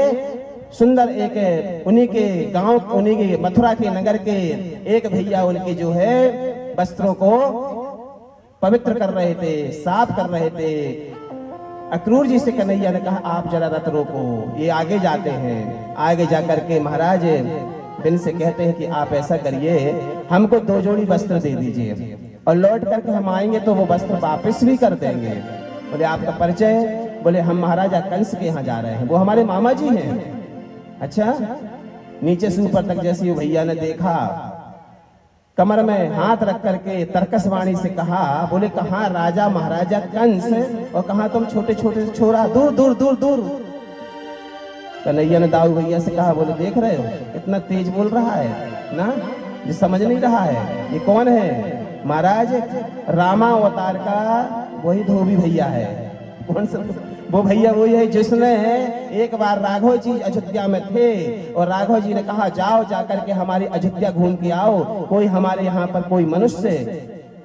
सुंदर एक उन्हीं के गांव, उन्हीं के मथुरा के नगर के एक भैया उनके जो है वस्त्रों को पवित्र कर रहे थे, साफ कर रहे थे। अक्रूर जी से कन्हैया ने कहा, आप जरा रथ रोको, ये आगे जाते हैं। आगे जाकर के महाराज दिन से कहते हैं कि आप ऐसा करिए, हमको 2 जोड़ी वस्त्र दे दीजिए और लौट करके हम आएंगे तो वो वस्त्र वापस भी कर देंगे। बोले आपका परिचय? बोले हम महाराजा कंस के यहाँ जा रहे हैं, वो हमारे मामा जी हैं। अच्छा। नीचे से ऊपर तक जैसे भैया ने देखा, कमर में हाथ रख करके तरकस वाणी से कहा, बोले कहाँ राजा महाराजा कंस और कहाँ तुम छोटे छोटे छोरा, दूर दूर दूर दूर। कन्हैया ने दाऊ भैया से कहा, बोले देख रहे हो इतना तेज बोल रहा है ना, ये समझ नहीं रहा है ये कौन है। महाराज रामा अवतार का वही धोबी भैया है। कौन सा? वो भैया वही है जिसने एक बार राघव जी अयोध्या में थे और राघव जी ने कहा जाओ जाकर के हमारी अयोध्या घूम के आओ, कोई हमारे यहाँ पर कोई मनुष्य,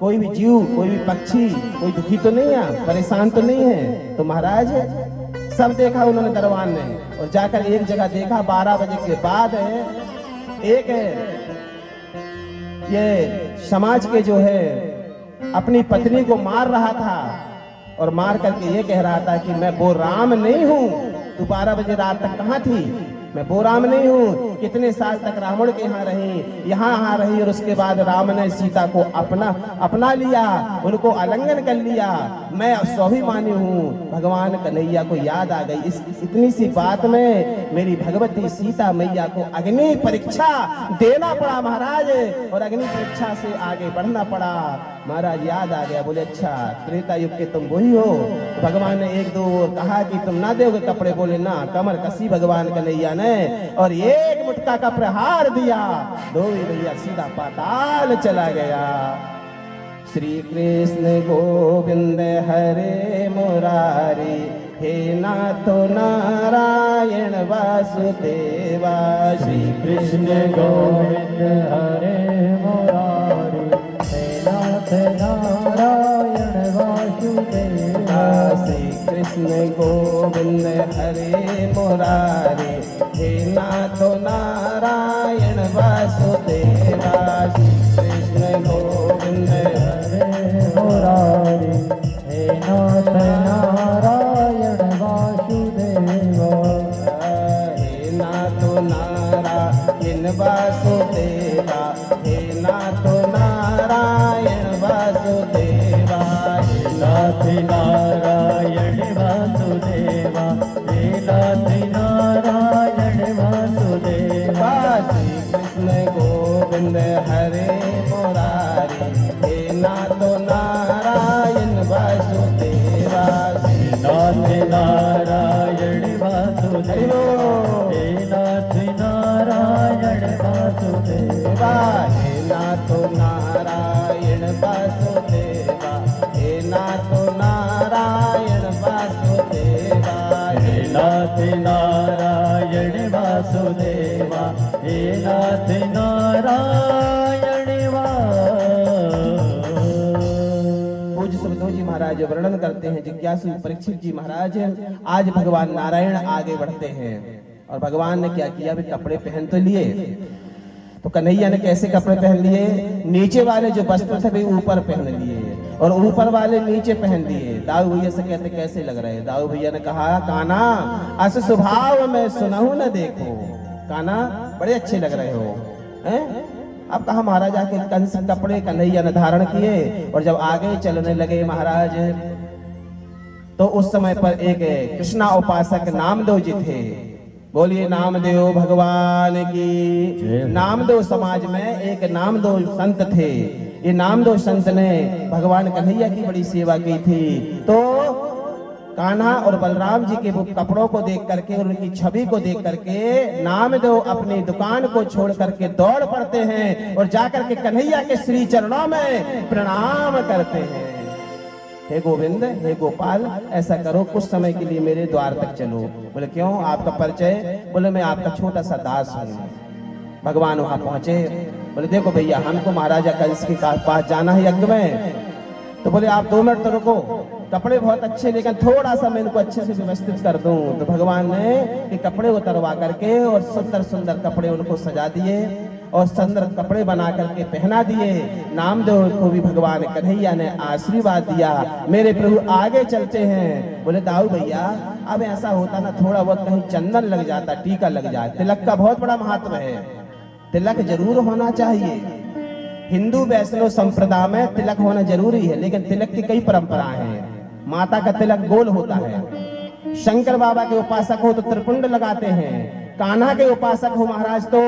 कोई भी जीव, कोई भी पक्षी, कोई दुखी तो नहीं है, परेशान तो नहीं है। तो महाराज सब देखा उन्होंने दरबार ने, और जाकर एक जगह देखा 12 बजे के बाद एक ये समाज के जो है अपनी पत्नी को मार रहा था और मार करके ये कह रहा था कि मैं वो राम नहीं हूँ। तू 12 बजे रात तक कहाँ थी? मैं वो राम नहीं हूँ। कितने साल तक रावण के यहाँ रही, यहाँ रही, और उसके बाद राम ने सीता को अपना लिया, उनको आलिंगन कर लिया। मैं स्वाभिमानी हूँ। भगवान कन्हैया को याद आ गई इस इतनी सी बात में मेरी भगवती सीता मैया को अग्नि परीक्षा देना पड़ा महाराज, और अग्नि परीक्षा से आगे बढ़ना पड़ा। महाराज याद आ गया, बोले अच्छा त्रेता युग के तुम वही हो। भगवान ने 1-2 कहा कि तुम ना दोगे कपड़े, बोले ना। कमर कसी भगवान कन्हैया ने और एक मुटका का प्रहार दिया, धोबी भैया सीधा पाताल चला गया। श्री कृष्ण गोविंद हरे मुरारी, हे नाथो नारायण वासुदेवा। श्री कृष्ण गोविंद हरे मुरारी, हे नाथ नारायण वासुदेवा। श्री कृष्ण गोविंद हरे मुरारी, हे नाथो नारायण वासुदेवा। श्री कृष्ण गोविंद हरे मुरारी, हे नाथ नारायण वासुदेवा। हे नाथो नारायण वासुदेवा, हे नाथो नारायण वासुदेवा। हे नाथ नारायण वासुदेवा, हे नाथ नारायण वासुदेवा। श्री कृष्ण गोविंद हरे मुरारी, हे नाथो नारायण वासुदेवा। श्री नाथ नारायण वासुदेवा, हे नाथ नारायण वासुदेवा। हे नाथो नारायण वासुदेवा, हे नाथो नारायण वासुदेवा। हे नाथ नारायण वासुदेवा, हे नाथ नारायण पूज्य सुखदेव जी महाराज वर्णन करते हैं, जिज्ञासु परीक्षित जी महाराज आज भगवान नारायण आगे बढ़ते हैं और भगवान ने क्या किया, भी कपड़े पहन तो लिए। तो कन्हैया ने कैसे कपड़े पहन लिए? नीचे वाले जो वस्त्र थे वे ऊपर पहन लिए और ऊपर वाले नीचे पहन दिए। दाऊ भैया से कहते कैसे लग रहे? दाऊ भैया ने कहा काना अस स्वभाव में सुनहु न देखो, काना बड़े अच्छे लग रहे हो हैं। अब कहा महाराज आके कंस कपड़े कन्हैया ने धारण किए और जब आगे चलने लगे महाराज तो उस समय पर एक कृष्णा उपासक नामदेव जी थे। बोलिए नामदेव भगवान की। नामदेव समाज में एक नामदेव संत थे। ये नामदेव संत ने भगवान कन्हैया की बड़ी सेवा की थी। तो कान्हा और बलराम जी के वो कपड़ों को देख करके और उनकी छवि को देख करके नामदेव अपनी दुकान को छोड़ करके दौड़ पड़ते हैं और जाकर के कन्हैया के श्री चरणों में प्रणाम करते हैं। हे गोविंद, हे गोपाल, ऐसा करो कुछ समय के लिए मेरे द्वार तक चलो। बोले क्यों, आपका परिचय? बोले मैं आपका छोटा सा दास हूँ। भगवान वहां पहुंचे। बोले देखो भैया हमको महाराजा कंस के पास जाना है यज्ञ में। तो बोले आप 2 मिनट तो रुको, कपड़े बहुत अच्छे लेकिन थोड़ा सा मैं इनको अच्छे से व्यवस्थित कर दूं। तो भगवान ने कि कपड़े उतरवा करके और सुंदर सुंदर कपड़े उनको सजा दिए और सुंदर कपड़े बना करके पहना दिए। नामदेव को भी भगवान कन्हैया ने आशीर्वाद दिया, मेरे प्रभु आगे चलते हैं। बोले दाऊ भैया अब ऐसा होता ना थोड़ा बहुत कहीं चंदन लग जाता, टीका लग जाए। तिलक का बहुत बड़ा महत्व है, तिलक जरूर होना चाहिए। हिंदू वैष्णव संप्रदाय में तिलक होना जरूरी है, लेकिन तिलक की कई परंपराएं हैं। माता का तिलक गोल होता है, शंकर बाबा के उपासक हो तो त्रिपुंड लगाते हैं, कान्हा के उपासक हो महाराज तो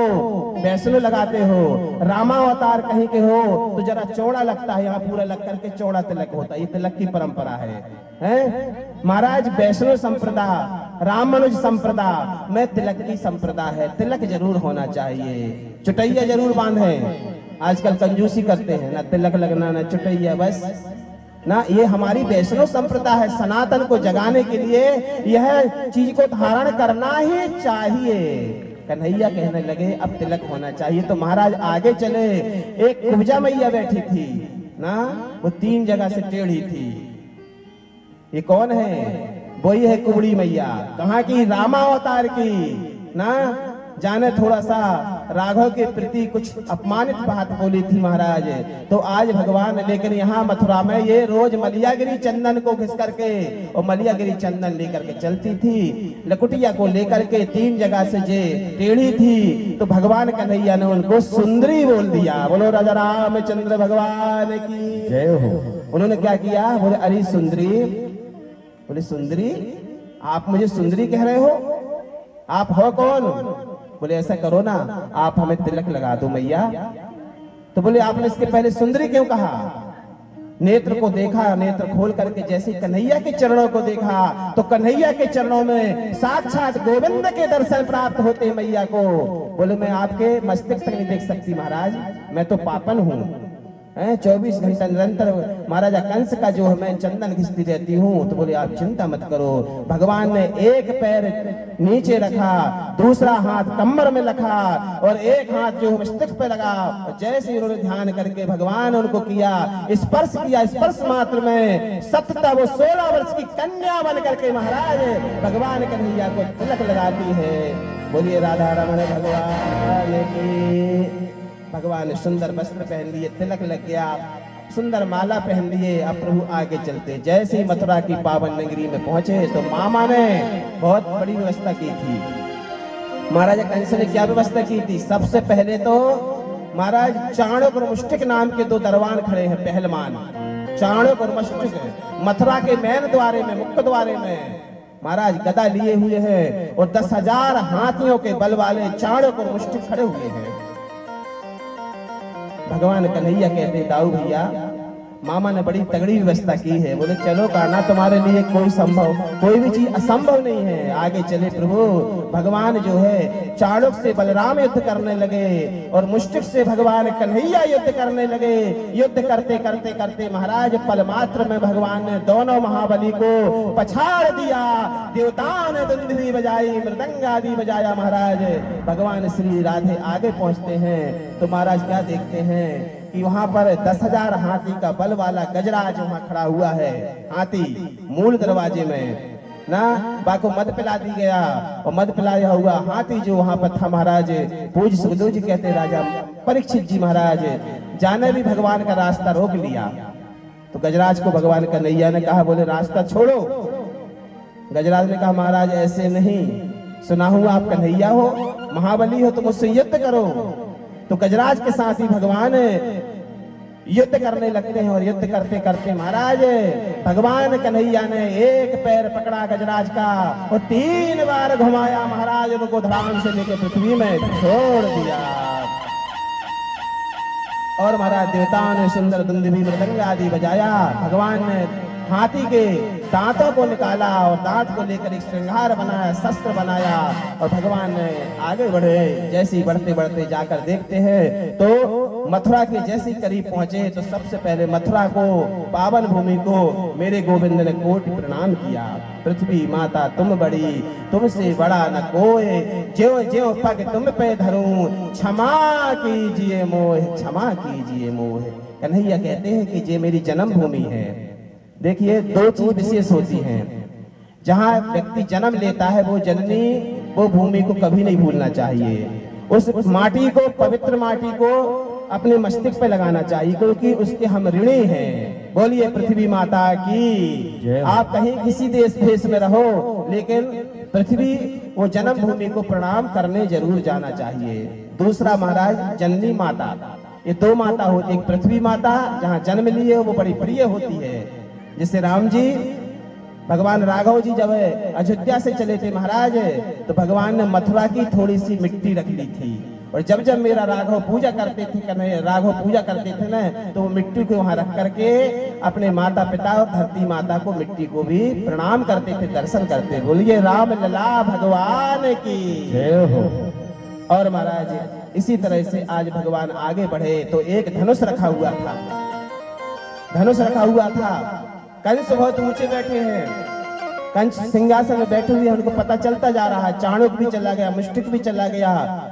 वैष्णव लगाते हो, रामावतार कहीं के हो तो जरा चौड़ा लगता है, यहाँ पूरा लग करके चौड़ा तिलक होता है। ये तिलक की परंपरा है महाराज। वैष्णव संप्रदाय, रामानुज संप्रदाय में तिलक की संप्रदाय है, तिलक जरूर होना चाहिए। चुटैया जरूर बांधे। आजकल कंजूसी करते हैं, ना तिलक लगना ना चुटैया, बस ना। ये हमारी वैष्णव संप्रदाय है, सनातन को जगाने के लिए यह चीज को धारण करना ही चाहिए। कन्हैया कहने लगे अब तिलक होना चाहिए। तो महाराज आगे चले। एक कुब्जा मैया बैठी थी ना, वो 3 जगह से टेढ़ी थी। ये कौन है? वही है कुबड़ी मैया। कहाँ की? रामावतार की ना। जाने थोड़ा सा राघव के प्रति कुछ अपमानित बात बोली थी महाराज, तो आज भगवान लेकिन यहाँ मथुरा में ये रोज मलियागिरी चंदन को घिस करके और मलियागिरी चंदन लेकर के चलती थी। लकुटिया को लेकर के 3 जगह से जे टेढ़ी थी तो भगवान कन्हैया ने उनको सुंदरी बोल दिया। बोलो राजा रामचंद्र भगवान की जय हो। उन्होंने क्या किया? बोले अरे सुंदरी, बोले सुंदरी आप मुझे सुंदरी कह रहे हो? आप हो कौन? बोले ऐसा करो ना आप हमें तिलक लगा दो मैया। तो बोले आपने इसके पहले सुंदरी क्यों कहा? नेत्र को देखा, नेत्र खोल करके जैसे कन्हैया के चरणों को देखा तो कन्हैया के चरणों में साक्षात गोविंद के दर्शन प्राप्त होते मैया को। बोले मैं आपके मस्तिष्क तक नहीं देख सकती महाराज, मैं तो पापन हूँ। 24 घंटा निरंतर महाराजा कंस का जो है मैं चंदन घिसती रहती हूँ। तो बोले आप चिंता मत करो। भगवान ने एक पैर नीचे रखा, दूसरा हाथ कमर में रखा और एक हाथ जो मस्तिष्क पे लगा। जैसे उन्होंने ध्यान करके भगवान उनको किया, स्पर्श किया, स्पर्श मात्र में सतता वो 16 वर्ष की कन्या बन करके महाराज भगवान कन्हैया को तिलक लगाती है। बोलिए राधा रमण भगवान की। भगवान ने सुंदर वस्त्र पहन लिए, तिलक लग गया, सुंदर माला पहन लिए। अब प्रभु आगे चलते। जैसे ही मथुरा की पावन नगरी में पहुंचे तो मामा ने बहुत बड़ी व्यवस्था की थी। महाराजा कंस ने क्या व्यवस्था की थी? सबसे पहले तो महाराज चाणक्य और मुष्टिक नाम के 2 दरबान खड़े हैं, पहलवान चाणक्य और मुष्टिक, मथुरा के मैन द्वारे में, मुख्य द्वारे में महाराज गदा लिए हुए हैं और 10,000 हाथियों के बल वाले चाणक्य और मुष्टिक खड़े हुए हैं। भगवान कन्हैया कहते दाऊ भैया मामा ने बड़ी तगड़ी व्यवस्था की है। बोले चलो कान्हा तुम्हारे लिए कोई भी चीज असंभव नहीं है। आगे चले प्रभु। भगवान जो है चाणक्य से बलराम युद्ध करने लगे और मुष्टिक से भगवान कन्हैया युद्ध करने लगे। युद्ध करते करते करते महाराज पल मात्र में भगवान ने दोनों महाबली को पछाड़ दिया। देवताओं ने दुंदुभी बजाई, मृदंग आदि बजाया। महाराज भगवान श्री राधे आगे पहुंचते हैं तो महाराज क्या देखते हैं कि वहां पर 10,000 हाथी का बल वाला गजराज वहां खड़ा हुआ है। हाथी मूल दरवाजे में ना बाको मद पिला दी गया और मद पिलाया हुआ हाथी जो वहां पर था महाराज। पूज्य सुखदेव जी कहते राजा परीक्षित जी महाराज जाने भी भगवान का रास्ता रोक लिया। तो गजराज को भगवान कन्हैया ने कहा, बोले रास्ता छोड़ो। गजराज ने कहा, महाराज ऐसे नहीं, सुना हूं आप कन्हैया हो, महाबली हो, तो मुझसे युद्ध करो। तो गजराज के साथ ही भगवान युद्ध करने लगते हैं और युद्ध करते करते महाराज भगवान कन्हैया ने एक पैर पकड़ा गजराज का और 3 बार घुमाया, महाराज उनको धराम से लेकर पृथ्वी में छोड़ दिया। और महाराज देवताओं ने सुंदर दुंदुभी मृदंग आदि बजाया। भगवान ने हाथी के दांतों को निकाला और दांत को लेकर एक श्रृंगार बनाया, शस्त्र बनाया और भगवान ने आगे बढ़े। जैसे ही बढ़ते बढ़ते जाकर देखते हैं तो मथुरा के जैसे करीब पहुंचे तो सबसे पहले मथुरा को, पावन भूमि को मेरे गोविंद ने कोटि प्रणाम किया। पृथ्वी माता तुम बड़ी, तुमसे बड़ा न कोई, ज्यों ज्यों पग तुम पे धरूं, क्षमा कीजिए मोह, क्षमा कीजिए मोह। कन्हैया कहते हैं कि ये मेरी जन्म भूमि है। देखिए 2 चीज विशेष होती हैं, जहां व्यक्ति जन्म लेता है वो जननी, वो भूमि को कभी नहीं भूलना चाहिए। उस माटी को, पवित्र माटी को अपने मस्तिष्क पे लगाना चाहिए, क्योंकि उसके हम ऋणी हैं। बोलिए पृथ्वी माता की। आप कहीं किसी देश भेष में रहो, लेकिन पृथ्वी, वो जन्म भूमि को प्रणाम करने जरूर जाना चाहिए। दूसरा महाराज जननी माता, ये 2 माता होती है। एक पृथ्वी माता जहाँ जन्म लिए वो बड़ी प्रिय होती है। जैसे राम जी, भगवान राघव जी जब अयोध्या से चले थे महाराज, तो भगवान ने मथुरा की थोड़ी सी मिट्टी रख ली थी। और जब जब मेरा राघव पूजा करते थे, राघव पूजा करते थे ना, तो वो मिट्टी को वहां रख करके अपने माता पिता और धरती माता को, मिट्टी को भी प्रणाम करते थे, दर्शन करते। बोलिए राम लला भगवान की जय हो। और महाराज इसी तरह से आज भगवान आगे बढ़े तो एक धनुष रखा हुआ था, धनुष रखा हुआ था। कंस बहुत ऊंचे बैठे हैं, कंस सिंहासन में बैठे हुए, उनको पता चलता जा रहा है। चाणूक भी चला गया, मुष्टिक भी चला गया,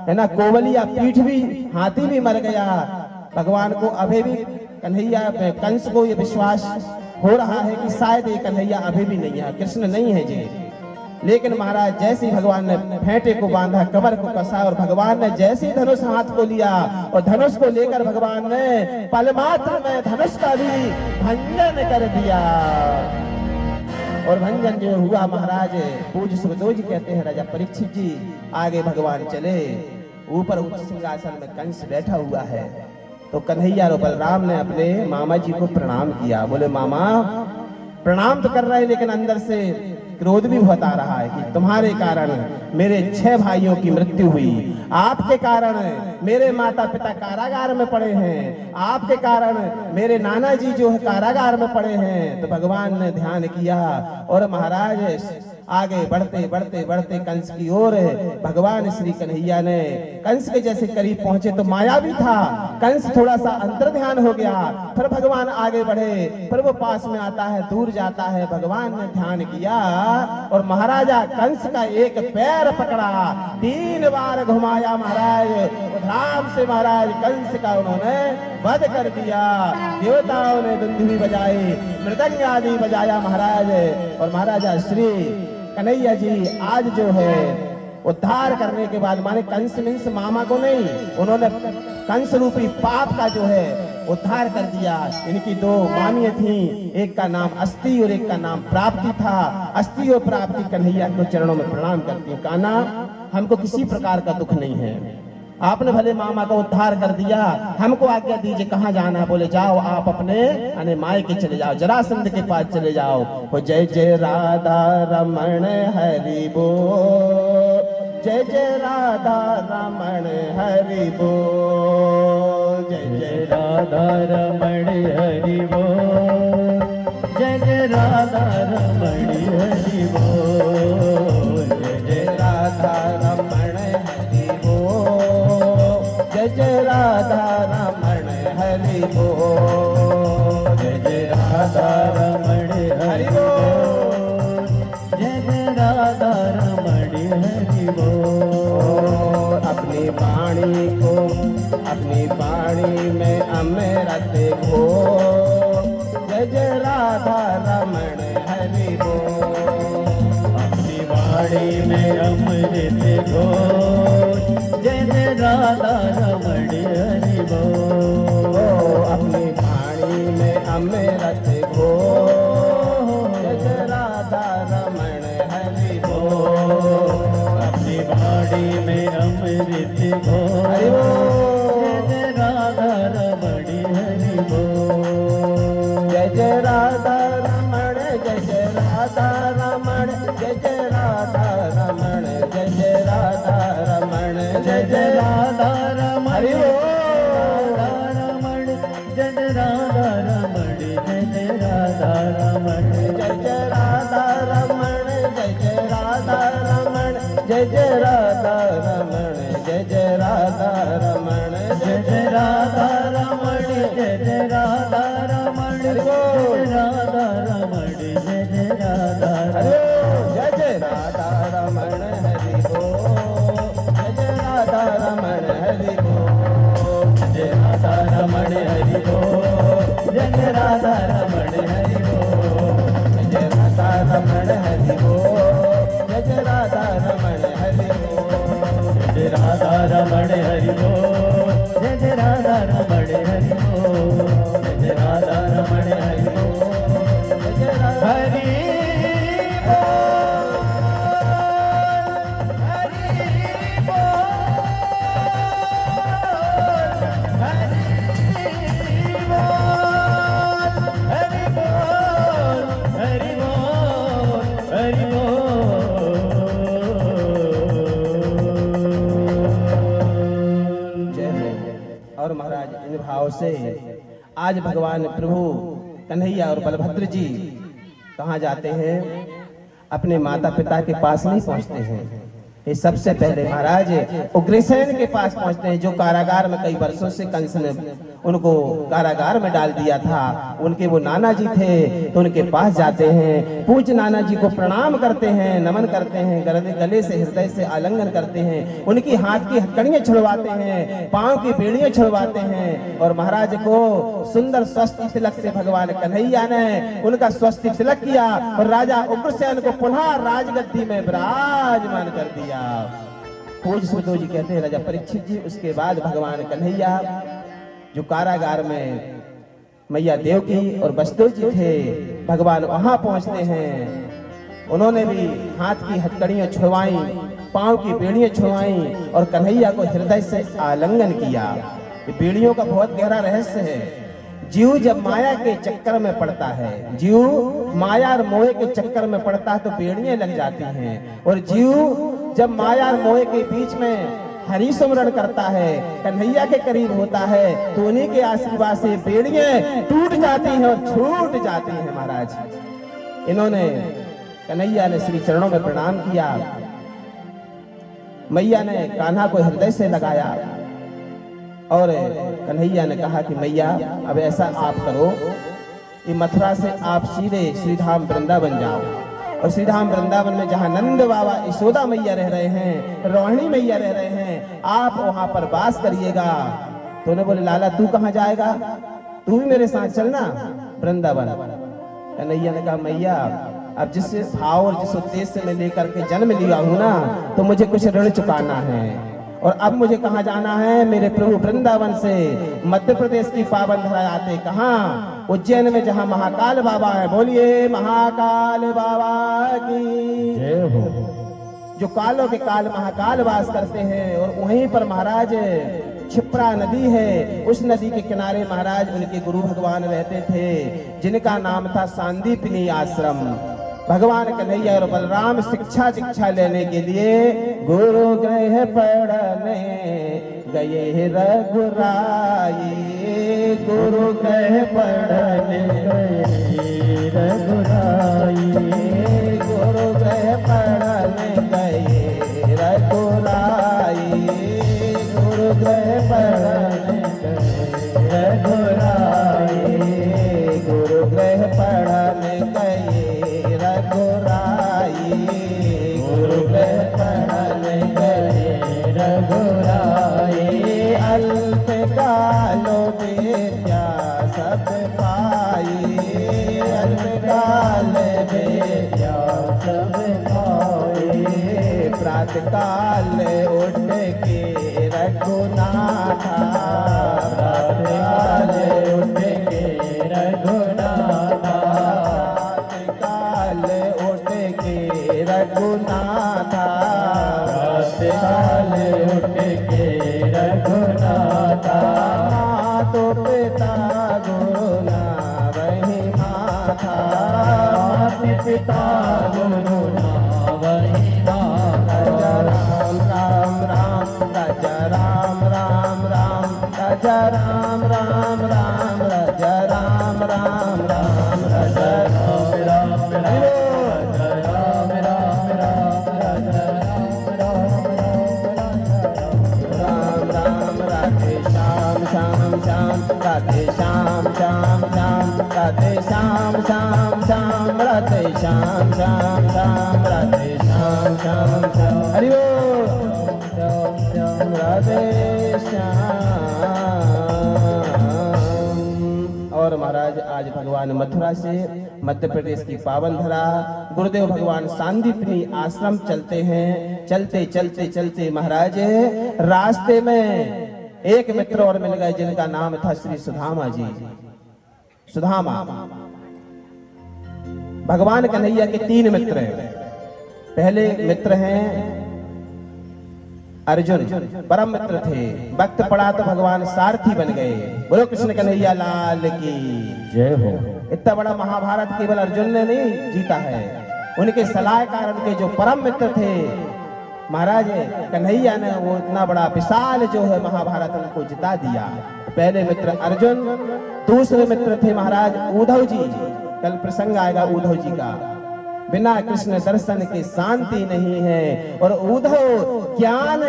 है ना, कोवलिया पीठ भी, हाथी भी मर गया। भगवान को अभी भी कन्हैया, कंस को ये विश्वास हो रहा है कि शायद ये कन्हैया अभी भी नहीं है, कृष्ण नहीं है जी। लेकिन महाराज जैसे ही भगवान ने फेंटे को बांधा, कमर को कसा, और भगवान ने जैसे ही धनुष हाथ को लिया और धनुष को लेकर भगवान ने पल मात्र में धनुष का भी भंजन कर दिया। और भंजन जो हुआ महाराज, पूज्य सुखदेव जी कहते हैं, राजा परीक्षित जी आगे भगवान चले, ऊपर उच्च सिंहासन में कंस बैठा हुआ है। तो कन्हैया और बलराम ने अपने मामा जी को प्रणाम किया। बोले मामा, प्रणाम तो कर रहे हैं लेकिन अंदर से क्रोध भी बहुत आ रहा है कि तुम्हारे कारण मेरे 6 भाइयों की मृत्यु हुई, आपके कारण मेरे माता पिता कारागार में पड़े हैं, आपके कारण मेरे नाना जी जो है कारागार में पड़े हैं। तो भगवान ने ध्यान किया और महाराज आगे बढ़ते बढ़ते बढ़ते कंस की ओर भगवान श्री कन्हैया ने, कंस के जैसे करीब पहुंचे तो माया भी था, कंस थोड़ा सा अंतर ध्यान हो गया। फिर भगवान आगे बढ़े, फिर वो पास में आता है, दूर जाता है। भगवान ने ध्यान किया और महाराजा कंस का एक पैर पकड़ा, 3 बार घुमाया महाराज, राम से महाराज कंस का उन्होंने वध कर दिया। देवताओं ने दुंदुभी बजाई, मृदंग आदि बजाया महाराज। और महाराजा श्री कन्हैया जी आज जो है उद्धार करने के बाद, माने कंस मिंस मामा को नहीं, उन्होंने कंस रूपी पाप का जो है उद्धार कर दिया। इनकी 2 मामियां थी, एक का नाम अस्ति और एक का नाम प्राप्ति था। अस्ति और प्राप्ति कन्हैया को चरणों में प्रणाम करती। कान्हा, हमको किसी प्रकार का दुख नहीं है, आपने भले मामा का उद्धार कर दिया, हमको आज्ञा दीजिए कहाँ जाना। बोले जाओ आप अपने मायके चले जाओ, जरासंध के पास चले जाओ। हो जय जय राधा रमण हरि बोल, जय जय राधा रमण हरि बोल, जय जय राधा रमण हरि बोल, जय जय राधा रमण हरि बोल, जय जय राधा रमण हरि बोल, जय जय राधा रमण हरि बोल, जय जय राधा रमण हरि बोल, जय जय राधा रमण हरि बोल। अपनी वाणी को, अपनी वाणी में अमृत घो, जय जय राधा रमण हरि बोल, अपनी वाणी में अमृत घो, जय जय राधा रमण हरि बोल, अपनी वाणी में अमृत जय राधा रमण जय राधा रमण जय राधा रमण जय राधा रमण जय राधा रमण जय राधा रमण जय राधा रमण जय राधा रमण जय राधा रमण जय राधा जय राधा रमण हरि बोल जय राधा रमण हरि बोल जय राधा रमण हरि बोल जय राधा रमण हरि बोल जय राधा रमण हरि बोल जय राधा रमण हरि बोल जय राधा रमण हरि बोल जय राधा रमण हरि बोल जय राधा रमण हरि बोल जय राधा हरि और महाराज इन भाव से आज भगवान प्रभु कन्हैया और बलभद्र जी कहाँ जाते हैं? अपने माता पिता के पास नहीं पहुँचते हैं। ये सबसे पहले महाराज उग्रसेन के पास पहुँचते हैं, जो कारागार में कई वर्षों से कंस ने उनको कारागार में डाल दिया था। उनके वो नाना जी थे, तो उनके पास जाते हैं, पूज्य नाना जी को प्रणाम करते हैं, नमन करते हैं, गले से हृदय से आलिंगन करते हैं, उनकी हाथ की हथकड़ियां छुड़वाते हैं, पांव की बेड़ियां छुड़वाते हैं। और महाराज को सुंदर स्वस्ति तिलक से भगवान कन्हैया ने उनका स्वस्ति तिलक किया और राजा उग्रसेन को पुनः राजगद्दी में विराजमान कर दिया। पूज्य सुतो जी कहते हैं राजा परीक्षित जी, उसके बाद भगवान कन्हैया जो कारागार में मैया देवकी और वसुदेव जी थे, भगवान वहां पहुंचते हैं। उन्होंने भी हाथ की हथकड़ियां छुड़वाई, पांव की बेड़ियां छुड़वाई और कन्हैया को हृदय से आलिंगन किया। ये बेड़ियों का बहुत गहरा रहस्य है। जीव जब माया के चक्कर में पड़ता है, जीव माया और मोह के चक्कर में पड़ता है तो बेड़ियां लग जाती हैं, और जीव जब माया और मोह के बीच में हरि सुमरण करता है, कन्हैया के करीब होता है, तो उन्हीं के आशीर्वाद से बेड़ियां टूट जाती हैं और छूट जाती हैं। महाराज इन्होंने कन्हैया ने श्री चरणों में प्रणाम किया, मैया ने कान्हा को हृदय से लगाया और कन्हैया ने कहा कि मैया अब ऐसा आप करो, ये मथुरा से आप सीधे श्रीधाम वृंदावन जाओ, और श्रीधाम वृंदावन में जहाँ नंद बाबा यशोदा मैया रह रहे हैं, रोहिणी मैया रह रहे हैं, आप वहां पर वास करिएगा। तो उन्हें बोले लाला तू कहाँ जाएगा, तू भी मेरे साथ चलना वृंदावन। कन्हैया ने कहा मैया अब जिस भाव और जिस उद्देश्य से मैं लेकर के जन्म लिया हूँ ना, तो मुझे कुछ ऋण चुकाना है, और अब मुझे कहाँ जाना है? मेरे प्रभु वृंदावन से मध्य प्रदेश की पावन धरा आते कहाँ? उज्जैन में जहाँ महाकाल बाबा है। बोलिए महाकाल बाबा की जय हो। जो कालों के काल महाकाल वास करते हैं, और वहीं पर महाराज क्षिप्रा नदी है, उस नदी के किनारे महाराज उनके गुरु भगवान रहते थे, जिनका नाम था सांदीपनी आश्रम। भगवान कन्हैया और बलराम शिक्षा लेने के लिए गुरु गृह पढ़ने गए रघुराई, गुरु गृह पढ़ने गए रघुराई, गुरु गृह पढ़ने गए रघुराई, गुरु गृह पढ़ने गए रघुराई, गुरु गृह पढ़ने गए रघुराई, गुरु गृह पढ़ने गए रघुराई। अल्प कालो विद्या सब पाई, अल्प काल विद्या सब पाई। प्रातः काल उठ के रघुनाथा, प्रातः काल उठ के रघुनाथा, रघुनाथा, काल उठ के रघुनाथा। मातो पिता गुरु ना वही माथा, पिता गुरु ना वही माथा। राम राम राम राजा राम राम राम, राजा राम राम राम राम। राधे श्याम श्याम श्याम राधे श्याम श्याम श्याम राधे श्याम श्याम श्याम राधे श्याम श्याम श्याम हरि बोल राधे श्याम। और महाराज आज भगवान मथुरा से मध्य प्रदेश की पावन धरा गुरुदेव भगवान सांदीपनी आश्रम चलते हैं। चलते चलते चलते महाराज रास्ते में एक मित्र और मिल गए जिनका नाम था श्री सुदामा जी। सुदामा भगवान कन्हैया के 3 मित्र हैं। पहले मित्र हैं अर्जुन, परम मित्र थे। वक्त पड़ा तो भगवान सारथी बन गए। बोलो कृष्ण कन्हैया लाल की जय हो। इतना बड़ा महाभारत केवल अर्जुन ने नहीं जीता है, उनके सलाहकार उनके जो परम मित्र थे महाराज कन्हैया ने वो इतना बड़ा विशाल जो है महाभारत उनको जिता दिया। पहले मित्र अर्जुन, दूसरे मित्र थे महाराज उद्धव जी। कल प्रसंग आएगा उद्धव जी का। बिना कृष्ण दर्शन के शांति नहीं है और उद्धव ज्ञान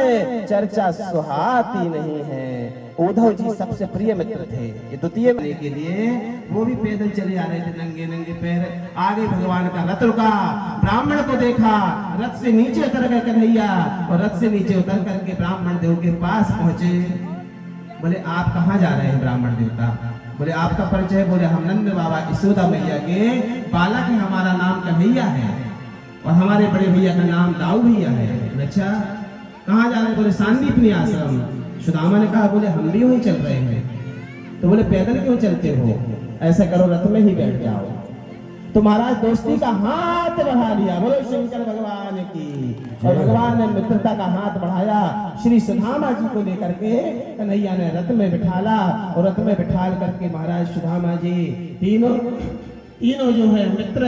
चर्चा सुहाती नहीं है। उद्धव जी सबसे प्रिय मित्र थे। ये द्वितीय मिलने के लिए वो भी पैदल चले आ रहे थे, नंगे नंगे पैर। आगे भगवान का रथ रुका, ब्राह्मण को देखा, रथ से नीचे उतर गए कन्हैया और रथ से नीचे उतर करके ब्राह्मण देव के पास पहुंचे। बोले आप कहाँ जा रहे हैं ब्राह्मण देवता? बोले आपका परिचय? बोले हम नंद बाबा यशोदा मैया के बालक हैं, हमारा नाम कन्हैया है और हमारे बड़े भैया का नाम दाऊ भैया है। अच्छा कहाँ जा रहे हैं? बोले सांदीपनी आश्रम। सुदामा ने कहा बोले हम भी वहीं चल रहे हैं। तो बोले पैदल क्यों चलते हो? ऐसा करो रथ में ही बैठ जाओ। तो महाराज दोस्ती का हाथ बढ़ा लिया। बोलो शंकर भगवान की। और भगवान ने मित्रता का हाथ बढ़ाया। श्री सुदामा जी को लेकर के कन्हैया ने रथ में बिठाला और रथ में बिठाल करके महाराज सुदामा जी तीनों जो है मित्र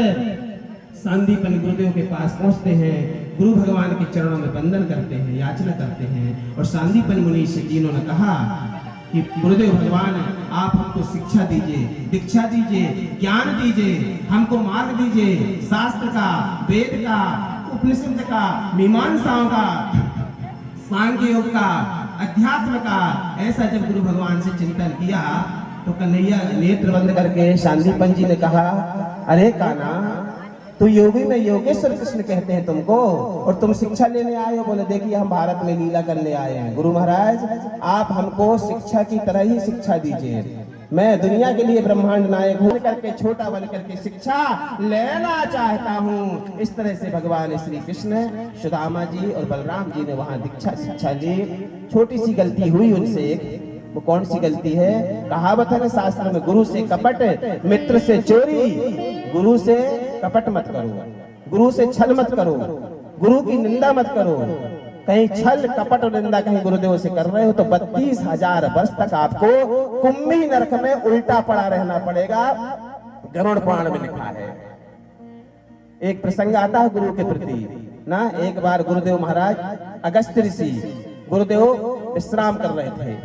सांदीपन गुरुदेव के पास पहुंचते हैं। गुरु भगवान के चरणों में वंदन करते हैं, याचना करते हैं। और सांदीपन मुनि से तीनों ने कहा कि गुरुदेव भगवान आप हमको शिक्षा दीजिए, दीक्षा दीजिए, ज्ञान दीजिए, हमको मार्ग दीजिए, शास्त्र का, वेद का, उपनिषद का, मीमांसाओं का, सांख्य योग का, अध्यात्म का। ऐसा जब गुरु भगवान से चिंतन किया तो कन्हैया नेत्र बंद करके सांदीपन जी ने कहा अरे कान्हा तो योगी में योगेश्वर कृष्ण कहते हैं तुमको और तुम शिक्षा लेने आए हो। बोले देखिए हम भारत में लीला करने आए हैं। गुरु महाराज आप हमको शिक्षा की तरह ही शिक्षा दीजिए। मैं दुनिया के लिए ब्रह्मांड नायक हूँ करके छोटा बन करके शिक्षा लेना चाहता हूँ। इस तरह से भगवान श्री कृष्ण सुदामा जी और बलराम जी ने वहाँ दीक्षा शिक्षा ली। छोटी सी गलती हुई उनसे। वो कौन सी गलती है? कहावत है ना शास्त्र में, गुरु से कपट मित्र से चोरी। गुरु से कपट मत करो, गुरु से छल मत करो, गुरु की निंदा मत करो। कहीं छल कपट और निंदा कहीं गुरुदेव से कर रहे हो तो 32,000 वर्ष तक आपको कुंभी नरक में उल्टा पड़ा रहना पड़ेगा। गरुड़ पुराण में लिखा है। एक प्रसंग आता है गुरु के प्रति ना। एक बार गुरुदेव महाराज अगस्त्य ऋषि गुरुदेव विश्राम कर रहे थे।